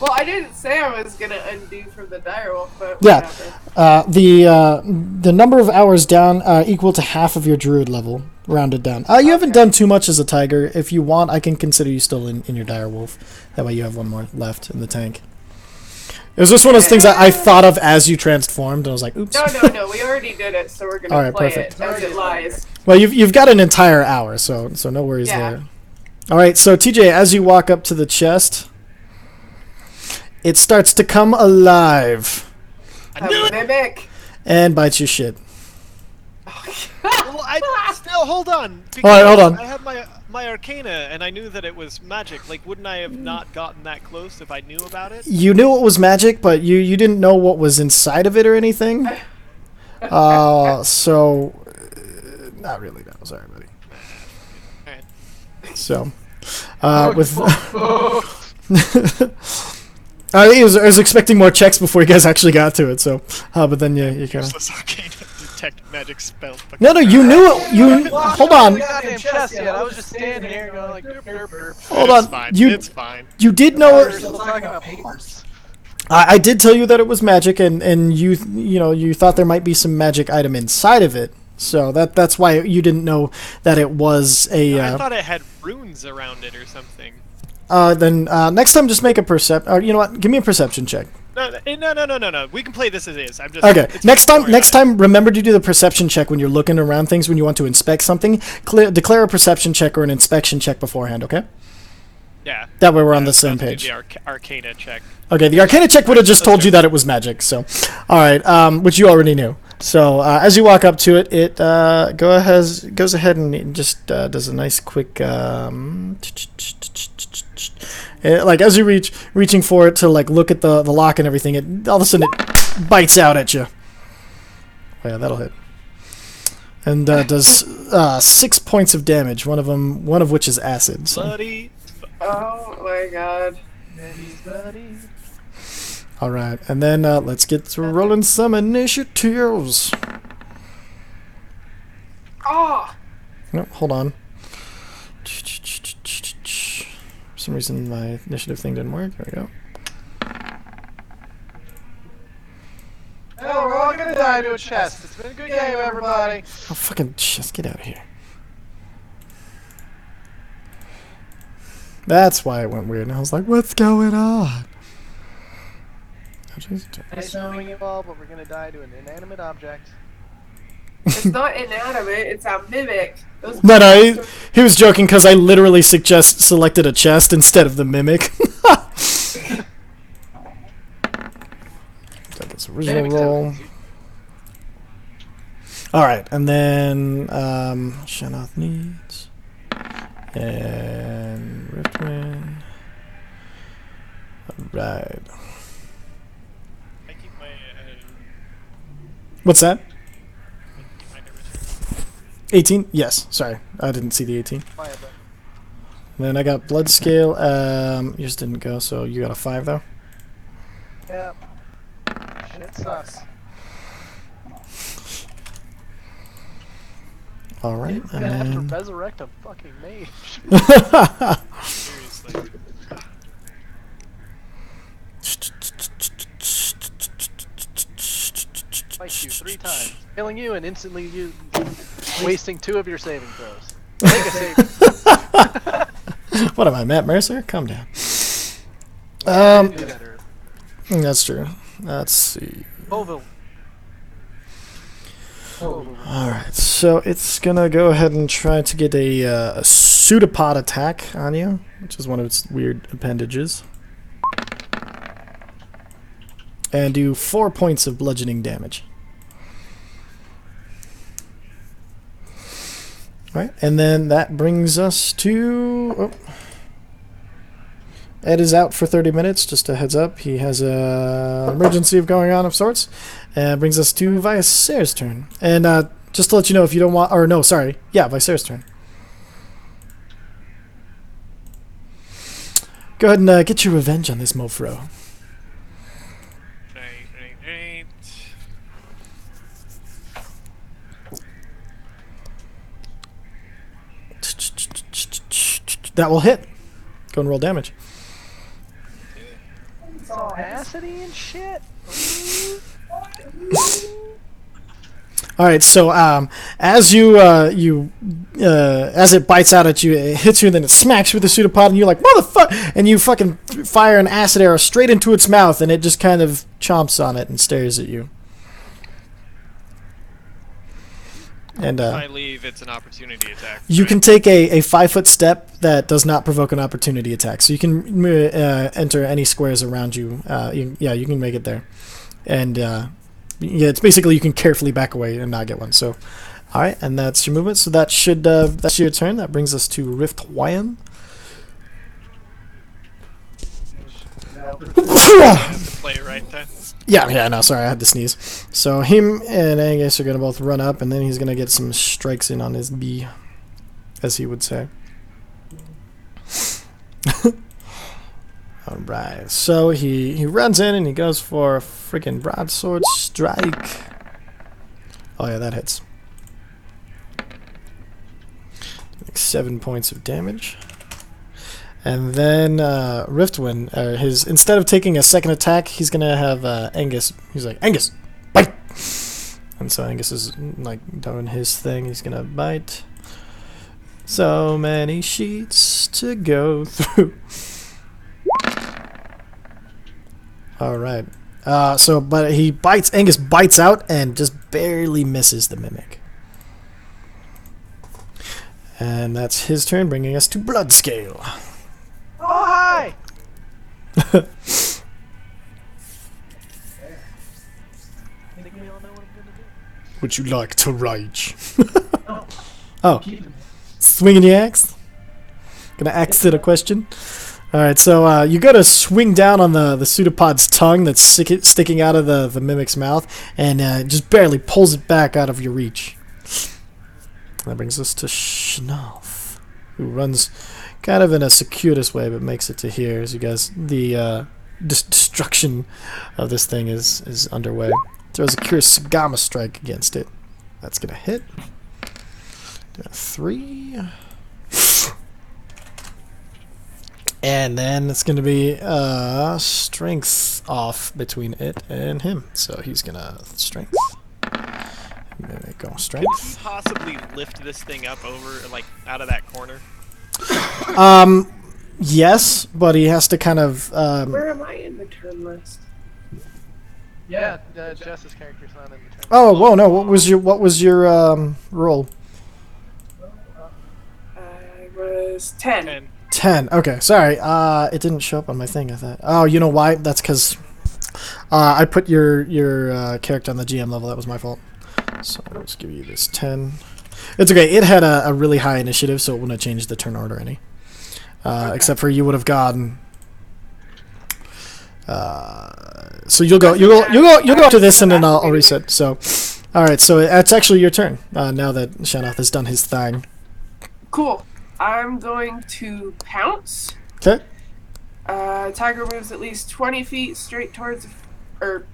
Well, I didn't say I was gonna undo from the direwolf, but Yeah. whatever. The number of hours down equal to half of your druid level, rounded down. You haven't Okay. done too much as a tiger. If you want, I can consider you still in your direwolf. That way you have one more left in the tank. It was just one of those things that I thought of as you transformed, and I was like, oops. No, we already did it, so we're gonna Alright, play perfect. it as it lies. Well, you've got an entire hour, so no worries Yeah. there. All right, so TJ, as you walk up to the chest, it starts to come alive I knew A it! mimic. and bites your shit. Well, I still hold on. Alright, hold on. I had my Arcana, and I knew that it was magic. Like, wouldn't I have not gotten that close if I knew about it? You knew it was magic, but you didn't know what was inside of it or anything. So not really. No, sorry, buddy. Alright. So, with. I was expecting more checks before you guys actually got to it, so, but then you kind of. Useless Arcana detect magic spell. No, you knew it. You hold on. Goddamn chest yet. I was just standing here going like, derp, derp, derp. Hold It's on. fine. You It's fine. you did know We're it. still talking about papers. I did tell you that it was magic, and you thought there might be some magic item inside of it. So that's why you didn't know that it was a. I thought it had runes around it or something. Then next time, just make a Or you know what? Give me a perception check. No. We can play this as is. I'm just Okay. it's Next fine, time, don't worry next about time, remember to do the perception check when you're looking around things when you want to inspect something. Declare a perception check or an inspection check beforehand. Okay. it. Yeah. That way we're on the same Let's do page. the Arcana check. Okay. The Arcana check would have just told you that it was magic. So, all right. Which you already knew. So as you walk up to it, it goes ahead and it just does a nice quick. Like as you reaching for it to like look at the lock and everything, it all of a sudden it bites out at you. Oh, yeah, that'll hit. And does 6 points of damage. One of which is acid. So. Bloody. Oh my god. All right, and then let's get to rolling some initiatives. Oh! No, hold on. For some reason, my initiative thing didn't work. There we go. Oh, we're all gonna die to a chest. It's been a good game, everybody. Oh, fucking just get out of here. That's why it went weird. And I was like, what's going on? Nice knowing you all, but we're gonna die to an inanimate object. It's not inanimate, it's a mimic. Those No, he was joking because I literally selected a chest instead of the mimic. Take its original roll. Alright, and then Shanoth needs. And Riftwind. Alright. I keep my. What's that? keep my original. 18? Yes, sorry. I didn't see the 18. Fire, bro. Then I got blood scale. Yours didn't go, so you got a 5 though. Yep. Shit sucks. Alright, I'm gonna have and to resurrect a fucking mage. then. Seriously. you 3 times, killing you and instantly wasting 2 of your saving throws. Make a save. What am I, Matt Mercer? Calm down. Do better. That's true. Let's see. Oval. Alright, so it's gonna go ahead and try to get a pseudopod attack on you, which is one of its weird appendages. And do 4 points of bludgeoning damage. Alright, and then that brings us to... Oh. Ed is out for 30 minutes, just a heads up. He has an emergency going on of sorts. And brings us to Viser's turn. And just to let you know, if you don't want... Or no, sorry. Yeah, Viser's turn. Go ahead and get your revenge on this mofro. Right. That will hit. Go and roll damage. It's all acidy and shit. All right, so as as it bites out at you, it hits you, and then it smacks you with the pseudopod, and you're like, motherfucker! And you fucking fire an acid arrow straight into its mouth, and it just kind of chomps on it and stares at you. And If I leave, it's an opportunity attack. you right? can take a 5-foot step that does not provoke an opportunity attack. So you can enter any squares around you. You can make it there. And it's basically you can carefully back away and not get one. So, all right, and that's your movement. So that's your turn. That brings us to Rift Wyam. Play it right then. Yeah, no, sorry, I had to sneeze. So him and Angus are going to both run up, and then he's going to get some strikes in on his B, as he would say. Alright, so he runs in and he goes for a freaking broadsword strike. Oh yeah, that hits. Like 7 points of damage. And then Riftwind, instead of taking a second attack, he's gonna have Angus. He's like, Angus, bite! And so Angus is like doing his thing. He's gonna bite. So many sheets to go through. All right. But he bites. Angus bites out and just barely misses the mimic. And that's his turn, bringing us to Bloodscale. Oh, hi! Would you like to rage? Oh, swinging the axe? Gonna axe it a question? Alright, so you go to swing down on the pseudopod's tongue that's sticking out of the mimic's mouth, and just barely pulls it back out of your reach. That brings us to Schnalf, who runs kind of in a circuitous way, but makes it to here. As you guys, the destruction of this thing is underway. Throws a Curious Sagama strike against it. That's gonna hit. 3. And then it's going to be strength off between it and him. So he's going to strength. Go strength. Could he possibly lift this thing up over, like, out of that corner? Yes, but he has to kind of... Where am I in the turn list? Yeah, Jess's character's not in the turn. Oh, whoa, no. What was your roll? I was 10. 10. 10. Okay, sorry. It didn't show up on my thing, I thought. Oh, you know why? That's because I put your character on the GM level. That was my fault. So let's give you this 10. It's okay. It had a really high initiative, so it wouldn't have changed the turn order any. Okay. Except for you would have gotten. So you'll go after this, and then I'll reset. So, all right. So it's actually your turn now that Shanoth has done his thing. Cool. I'm going to pounce. Okay. Tiger moves at least 20 feet straight towards, or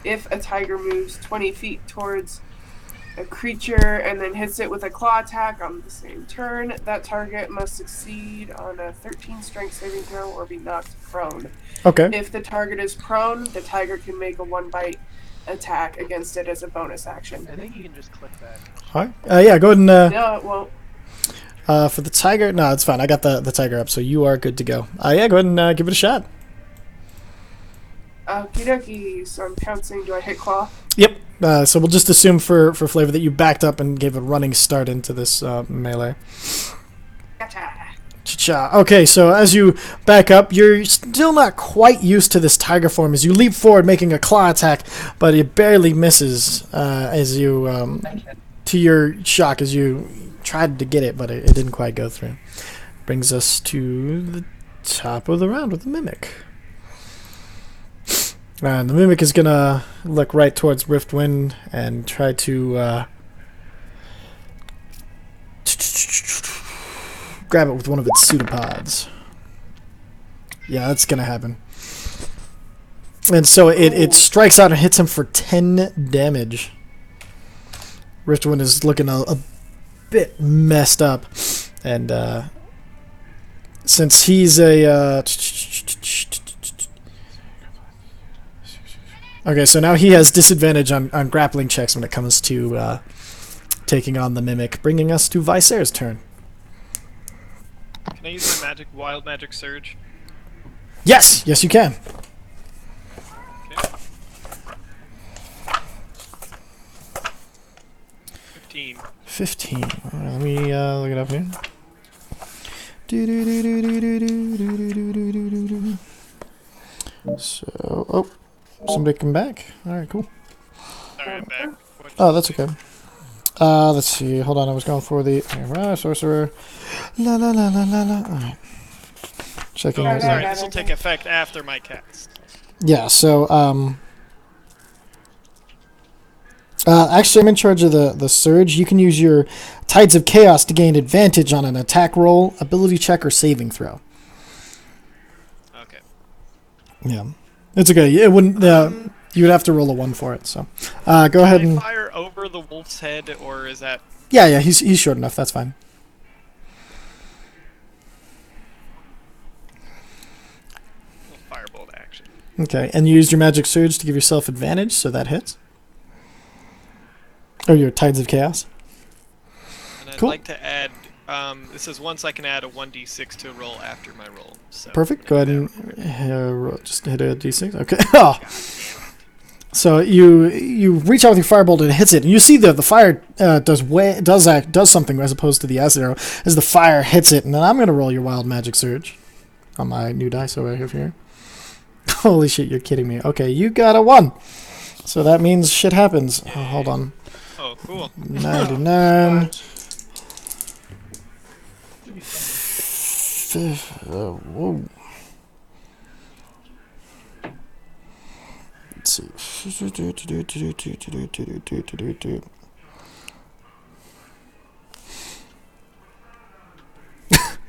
if a tiger moves 20 feet towards a creature and then hits it with a claw attack on the same turn, that target must succeed on a 13 strength saving throw or be knocked prone. Okay. If the target is prone, the tiger can make a 1 bite attack against it as a bonus action. I think you can just click that. All right. Yeah, go ahead and No, it won't. for the tiger. No, it's fine. I got the tiger up, so you are good to go. Yeah, go ahead and give it a shot. Okie dokie. So I'm pouncing. Do I hit claw? Yep. So we'll just assume for flavor that you backed up and gave a running start into this melee. Gotcha. Cha-cha. Okay, so as you back up, you're still not quite used to this tiger form as you leap forward, making a claw attack, but it barely misses as you, to your shock, as you tried to get it, but it didn't quite go through. Brings us to the top of the round with the Mimic. And the Mimic is going to look right towards Riftwind and try to grab it with one of its pseudopods. Yeah, that's going to happen. And so it strikes out and hits him for 10 damage. Riftwind is looking a bit messed up. And since he's a... okay, so now he has disadvantage on grappling checks when it comes to taking on the Mimic, bringing us to Viser's turn. Can I use my wild magic surge? Yes! Yes, you can. Okay. 15. 15. All right, let me look it up here. So, oh, somebody come back. All right, cool. Sorry, I'm back. Oh, that's okay. Let's see. Hold on, I was going for the sorcerer. La la la la la la. All right. Checking. Oh, sorry, this will take effect after my cast. Yeah. So, actually, I'm in charge of the surge. You can use your Tides of Chaos to gain advantage on an attack roll, ability check, or saving throw. Okay. Yeah, it's okay. It wouldn't. You would have to roll a 1 for it. So, go ahead Can I and fire over the wolf's head, or is that... yeah. He's short enough. That's fine. Firebolt action. Okay, and you used your magic surge to give yourself advantage, so that hits. Or your Tides of Chaos. And I'd Cool. like to add... this says once I can add a 1d6 to a roll after my roll. So Perfect. Go ahead and just hit a d6. Okay. Oh. So you reach out with your firebolt and it hits it, and you see the fire does something as opposed to the acid arrow as the fire hits it. And then I'm gonna roll your wild magic surge on my new dice over here. Holy shit! You're kidding me. Okay, you got a 1. So that means shit happens. Oh, hold on. Oh, cool. 99. Whoa. Let's see.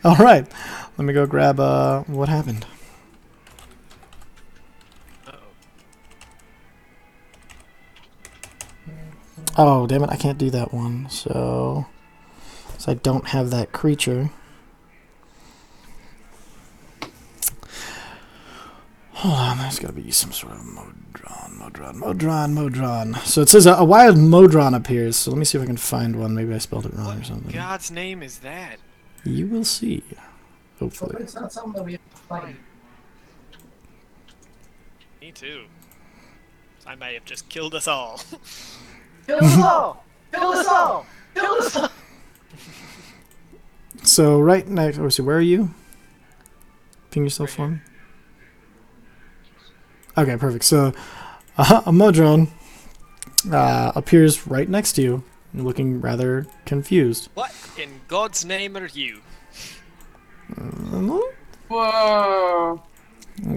All right. Let me go grab what happened. Oh, damn it. I can't do that one. So I don't have that creature. Hold on, there's got to be some sort of Modron. So it says a wild Modron appears. So let me see if I can find one. Maybe I spelled it wrong or something. God's name is that? You will see. Hopefully. But it's not something that we have to fight. Me too. I may have just killed us all. Kill us all! Kill us all! Kill us all! So right next, or so where are you? Ping yourself for me. Okay, perfect. So a Modron appears right next to you, looking rather confused. What in God's name are you? Whoa.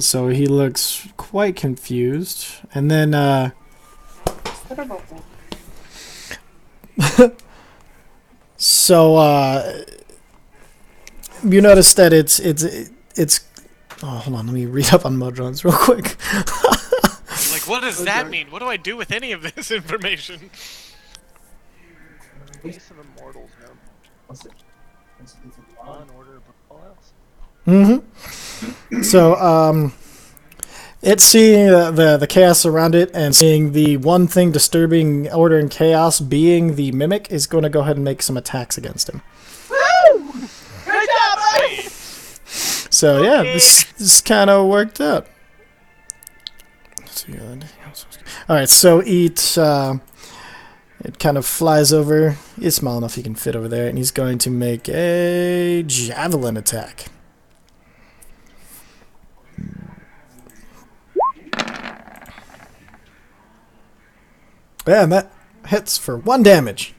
So he looks quite confused, and then What about that? so you notice that it's oh, hold on, let me read up on Modrons real quick. Like, what does that mean? What do I do with any of this information? Ace of Immortals, man. What's it? Law and order above all else. So It's seeing the chaos around it and seeing the one thing disturbing order and chaos being the mimic is going to go ahead and make some attacks against him. Woo! Good job, buddy! So yeah, this kind of worked out. Let's see, all right, so it kind of flies over. It's small enough he can fit over there, and he's going to make a javelin attack. Yeah, and that hits for 1 damage.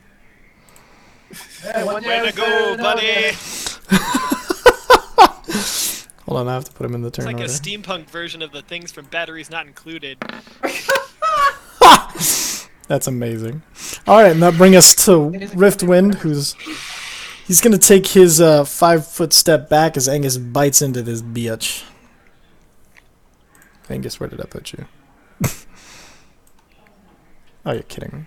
Hey, Way to go, buddy! Hold on, I have to put him in the turn It's like order. a steampunk version of the things from Batteries Not Included. That's amazing. All right, and that brings us to Riftwind, he's gonna take his 5-foot step back as Angus bites into this bitch. Angus, where did I put you? Oh, you're kidding me.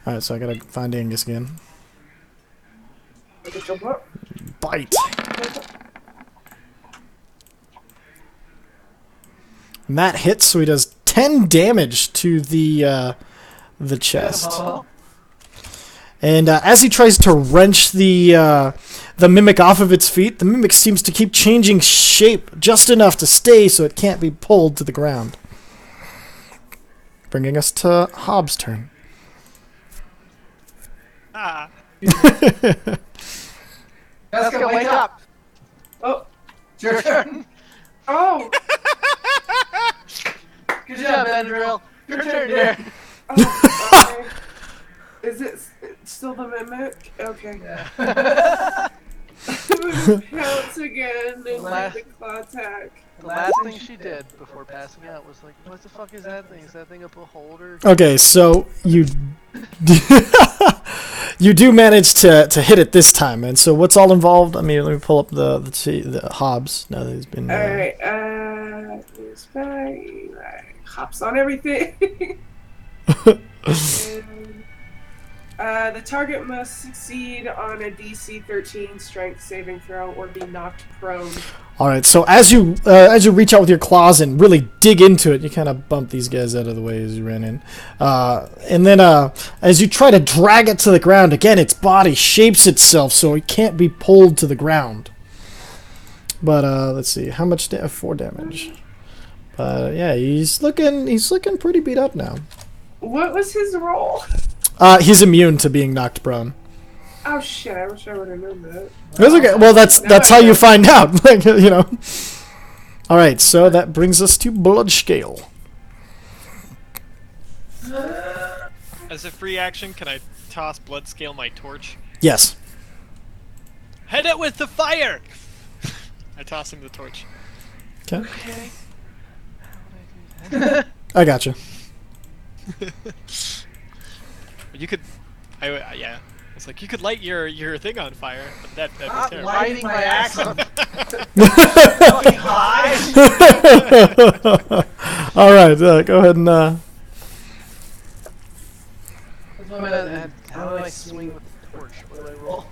All right, so I gotta find Angus again. Bite. And that hits, so he does 10 damage to the chest. And as he tries to wrench the mimic off of its feet, the mimic seems to keep changing shape just enough to stay so it can't be pulled to the ground. Bringing us to Hobbs' turn. Ah. Jessica, wake up! Oh, It's your turn! oh, Good job, Benadryl! Your turn, dear! oh, okay. Is it still the mimic? Okay. Pounce again and do the claw attack. The last thing she did before passing out was like, what the fuck is that thing? Is that thing a beholder? Okay, so you you do manage to hit it this time, and so what's all involved? I mean, let me pull up the Hobbs now that he's been. All right. It's fine. Hops on everything. And, the target must succeed on a DC 13 Strength saving throw or be knocked prone. All right, so as you reach out with your claws and really dig into it, you kind of bump these guys out of the way as you ran in, and then as you try to drag it to the ground again, its body shapes itself so it can't be pulled to the ground. But let's see, how much 4 damage. Yeah, he's looking pretty beat up now. What was his role? He's immune to being knocked prone. Oh shit! I wish I would have known that. That's okay. Well, that's how you find out. Like, you know. All right, so that brings us to Bloodscale. As a free action, can I toss Bloodscale my torch? Yes. Hit it with the fire! I toss him the torch. Okay. I gotcha. You could... yeah. It's like, you could light your thing on fire, but that'd be Stop terrible. lighting my axe on All right, go ahead and. How do I swing with the torch? What do I roll?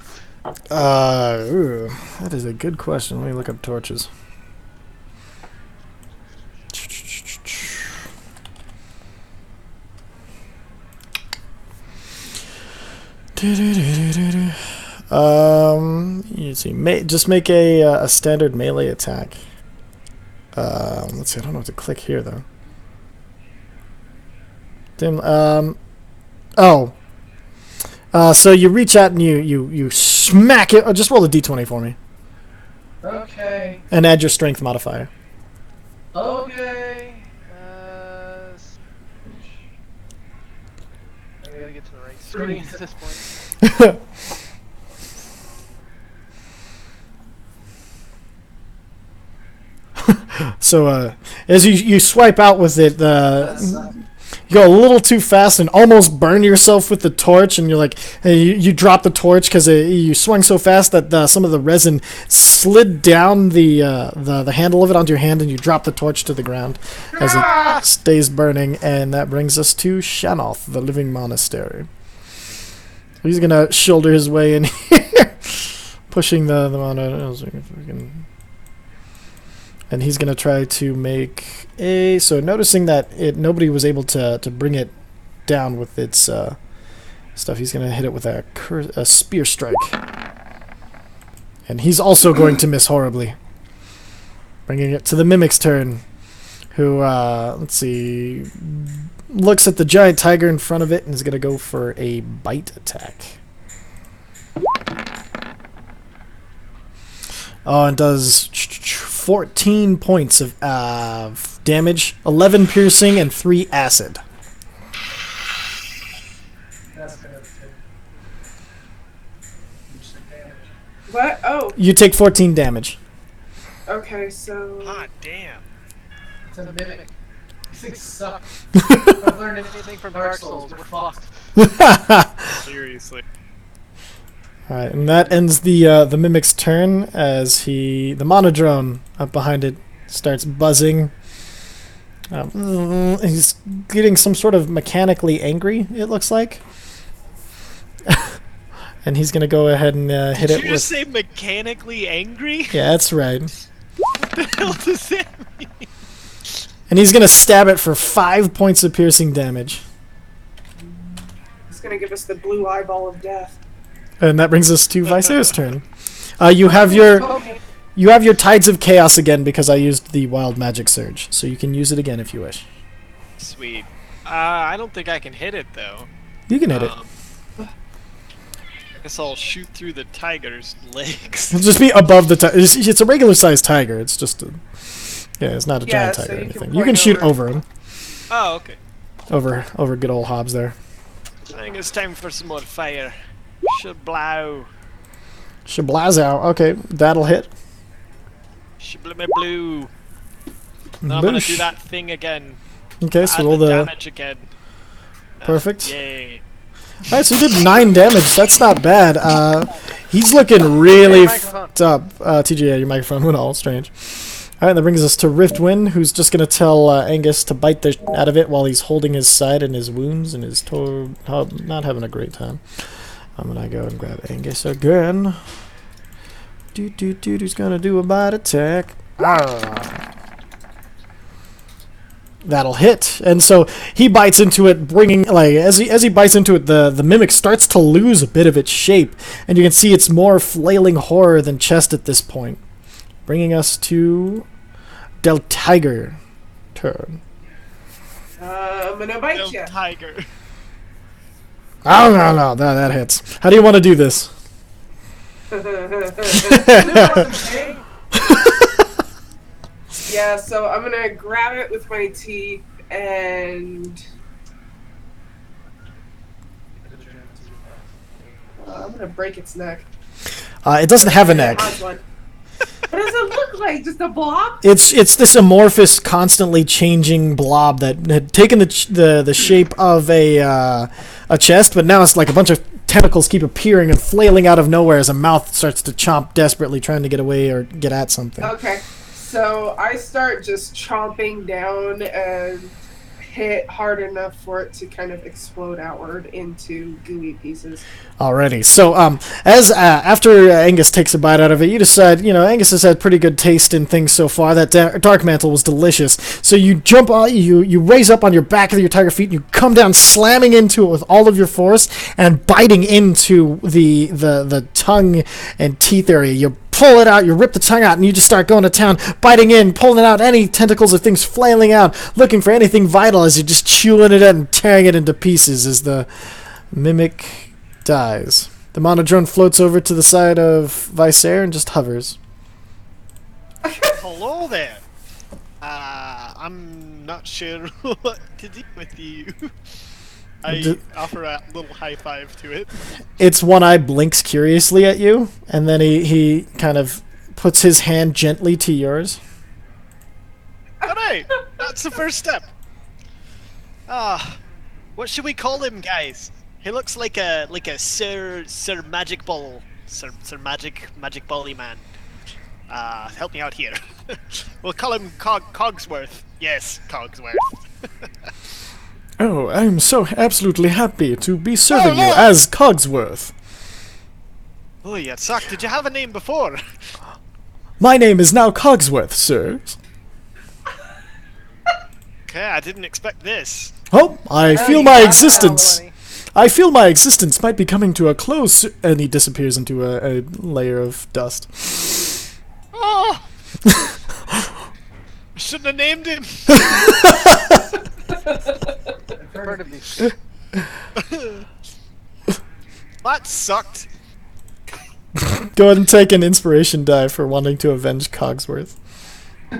Ooh, that is a good question. Let me look up torches. You see, just make a standard melee attack. Let's see. I don't know what to click here though. So you reach out and you smack it. Just roll a d20 for me. Okay. And add your strength modifier. Okay. I gotta get to the right screen at this point. So as you swipe out with it, you go a little too fast and almost burn yourself with the torch, and you're like, you drop the torch because you swung so fast that some of the resin slid down the handle of it onto your hand, and you drop the torch to the ground as it stays burning. And that brings us to Shanoth, the Living Monastery. He's gonna shoulder his way in here, pushing the monastery. And he's going to try to make a... So noticing that nobody was able to bring it down with its stuff, he's going to hit it with a spear strike. And he's also going to miss horribly. Bringing it to the Mimic's turn. Who, let's see... looks at the giant tiger in front of it and is going to go for a bite attack. Oh, and does 14 points of damage, 11 piercing, and 3 acid. That's gonna take damage. What? Oh, You take 14 damage. okay, so... Hot damn. It's a mimic. These things suck. If I've learned anything from Dark Souls, we're fucked. Seriously. Alright, and that ends the Mimic's turn as the Monodrone up behind it starts buzzing. He's getting some sort of mechanically angry, it looks like. And he's going to go ahead and hit Did it you with... just say mechanically angry? Yeah, that's right. What the hell does that mean? And he's going to stab it for 5 points of piercing damage. It's gonna give us the blue eyeball of death. And that brings us to Viser's turn. You have your Tides of Chaos again because I used the Wild Magic Surge, so you can use it again if you wish. Sweet. I don't think I can hit it though. You can hit it. I guess I'll shoot through the tiger's legs. It'll just be above the tiger. It's a regular sized tiger. It's just a... Yeah, it's not a giant So tiger or you can anything. You can point shoot over. over him. Oh, okay. Over good old Hobbs there. I think it's time for some more fire. Shablow. Shablazow. Okay, that'll hit. Shablame blue. Now I'm gonna do Boosh. that thing again. Okay, so Add roll the the... damage again. Perfect. Yay. Alright, so you did 9 damage. That's not bad. He's looking really microphone. f***ed up. TJ, your microphone went all strange. Alright, that brings us to Riftwind, who's just going to tell Angus to bite the out of it while he's holding his side and his wounds and his toe. Not having a great time. I'm going to go and grab Angus again. He's going to do a bite attack. That'll hit, and so he bites into it, bringing as he bites into it, the mimic starts to lose a bit of its shape, and you can see it's more flailing horror than chest at this point, bringing us to Del Tiger turn. I'm gonna bite No you. tiger. Oh no, that hits. How do you want to do this? Yeah, so I'm gonna grab it with my teeth and I'm gonna break its neck. It doesn't have a neck. How's one? What does it look like? Just a blob? It's this amorphous, constantly changing blob that had taken the shape of a chest, but now it's like a bunch of tentacles keep appearing and flailing out of nowhere as a mouth starts to chomp desperately, trying to get away or get at something. Okay, so I start just chomping down and hit hard enough for it to kind of explode outward into gooey pieces. Alrighty, so after Angus takes a bite out of it, you decide, Angus has had pretty good taste in things so far. That Dark Mantle was delicious. So you jump on, you raise up on your back of your tiger feet, and you come down, slamming into it with all of your force and biting into the tongue and teeth area. You pull it out, you rip the tongue out, and you just start going to town, biting in, pulling out any tentacles or things flailing out, looking for anything vital as you're just chewing it and tearing it into pieces as the mimic dies. The monodrone floats over to the side of Viser and just hovers. Hello there. I'm not sure what to do with you. I offer a little high five to it. Its one eye blinks curiously at you, and then he kind of puts his hand gently to yours. Alright, that's the first step. What should we call him, guys? He looks like a Sir Magic Ball, Sir Magic Bally Man. Help me out here. We'll call him Cogsworth. Yes, Cogsworth. Oh, I'm so absolutely happy to be serving you no. as Cogsworth. Oh, you suck. Did you have a name before? My name is now Cogsworth, sir. Okay, I didn't expect this. Oh, I feel you my got it now, existence. buddy. I feel my existence might be coming to a close. And he disappears into a layer of dust. Oh! I shouldn't have named him. I've heard of these. That sucked. Go ahead and take an inspiration die for wanting to avenge Cogsworth. What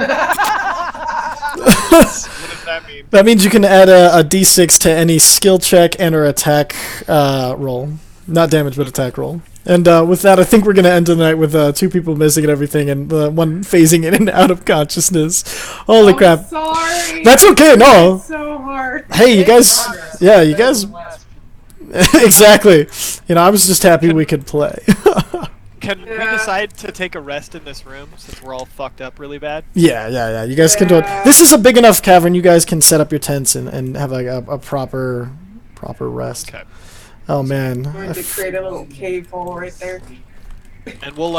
does that mean? That means you can add a d6 to any skill check and or attack roll. Not damage, but attack roll. And with that, I think we're going to end the night with 2 people missing and everything, and one phasing in and out of consciousness. Holy crap. Sorry. That's okay, no. It's so hard. Hey, you guys... Yeah, you guys... Exactly. You know, I was just happy we could play. Can we Yeah. decide to take a rest in this room since we're all fucked up really bad? Yeah. You guys can do it. This is a big enough cavern. You guys can set up your tents and have like a proper rest. Okay. Oh man. I'm going to create a little cave hole right there. And we'll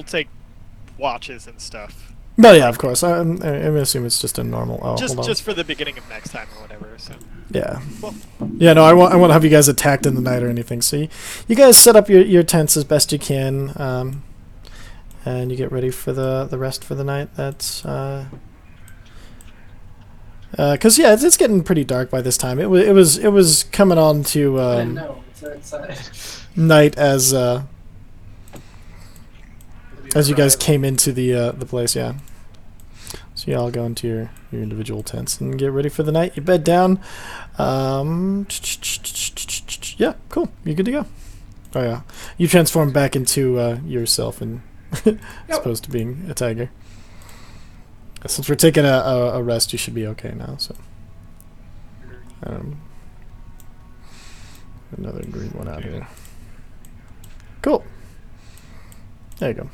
take watches and stuff. No, yeah, of course. I'm assuming it's just a normal. Oh, hold on. Just for the beginning of next time or whatever. So. Yeah. Yeah, no, I won't have you guys attacked in the night or anything. So you guys set up your tents as best you can, and you get ready for the rest for the night. That's because yeah, it's getting pretty dark by this time. It was coming on to I didn't know. It's outside. night as you guys came into the place. Yeah. So you all go into your individual tents and get ready for the night. You bed down. Yeah, cool. You're good to go. Oh yeah, you transform back into yourself, and as opposed to being a tiger. Since we're taking a rest, you should be okay now. So, another green one out here. Cool. There you go.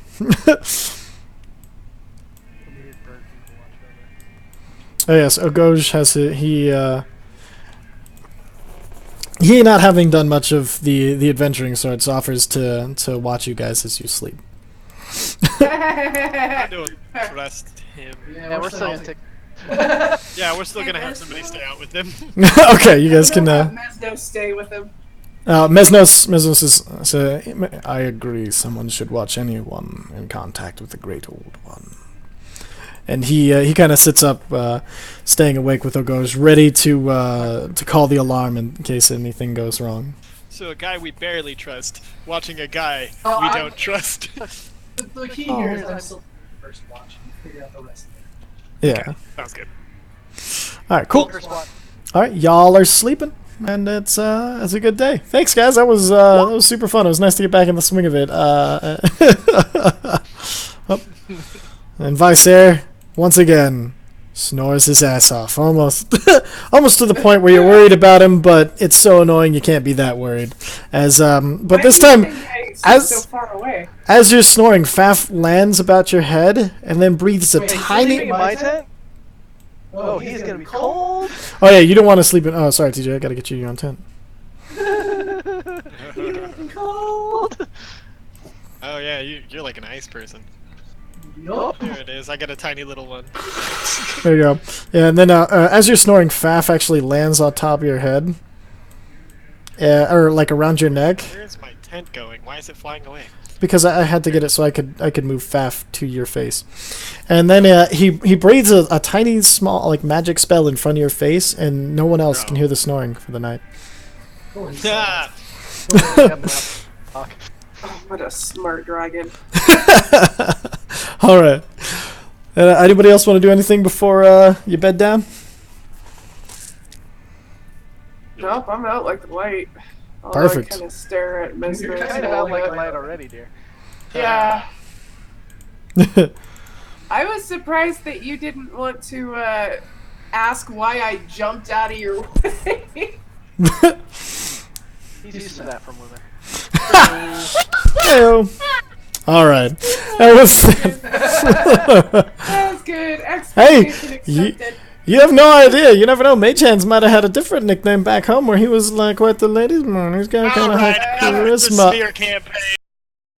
Oh yes, Ogoj has he not having done much of the adventuring sorts offers to watch you guys as you sleep. I don't trust him. Yeah, we're still gonna take. Yeah, we're still gonna have somebody stay out with him. Okay, you guys can. Mesno stay with him. Mesnos is. I agree. Someone should watch anyone in contact with the Great Old One. And he kind of sits up, staying awake with Ogoj, ready to call the alarm in case anything goes wrong. So a guy we barely trust, watching a guy Oh, we I- don't trust. The key here is I'm still first watch and figure out the rest of it. Yeah. Sounds good. All right. Cool. First one. All right, y'all are sleeping, and it's a good day. Thanks, guys. That was super fun. It was nice to get back in the swing of it. Oh. And Visair, once again, snores his ass off, almost almost to the point where you're worried about him, but it's so annoying you can't be that worried. But this time, as so far away. as you're snoring, Faf lands about your head and then breathes a Wait, tiny. Sleeping in my tent? Oh, he's gonna be cold. Oh yeah, you don't want to sleep in. Oh, sorry, TJ. I gotta get you your own tent. Cold. Oh yeah, you're like an ice person. Yup. There it is. I got a tiny little one. There you go. Yeah, and then as you're snoring, Faf actually lands on top of your head, or like around your neck, Where's my tent going? Why is it flying away? because I had to get it so I could move Faf to your face, and then he breathes a tiny small like magic spell in front of your face, and no one else can hear the snoring for the night. Holy Ah! Oh, what a smart dragon. All right. Anybody else want to do anything before you bed down? Nope, I'm out like the light. Perfect. I kind of stare at Mesno. You're kind of out like a light already, dear. Yeah. I was surprised that you didn't want to ask why I jumped out of your way. He's used to that from women. Heyo. All right. That was. That was good. Expectation accepted. You have no idea. You never know. Mage Hands might have had a different nickname back home where he was like quite the ladies' man. He's got kind of Alright, high enough with the charisma. smear campaign.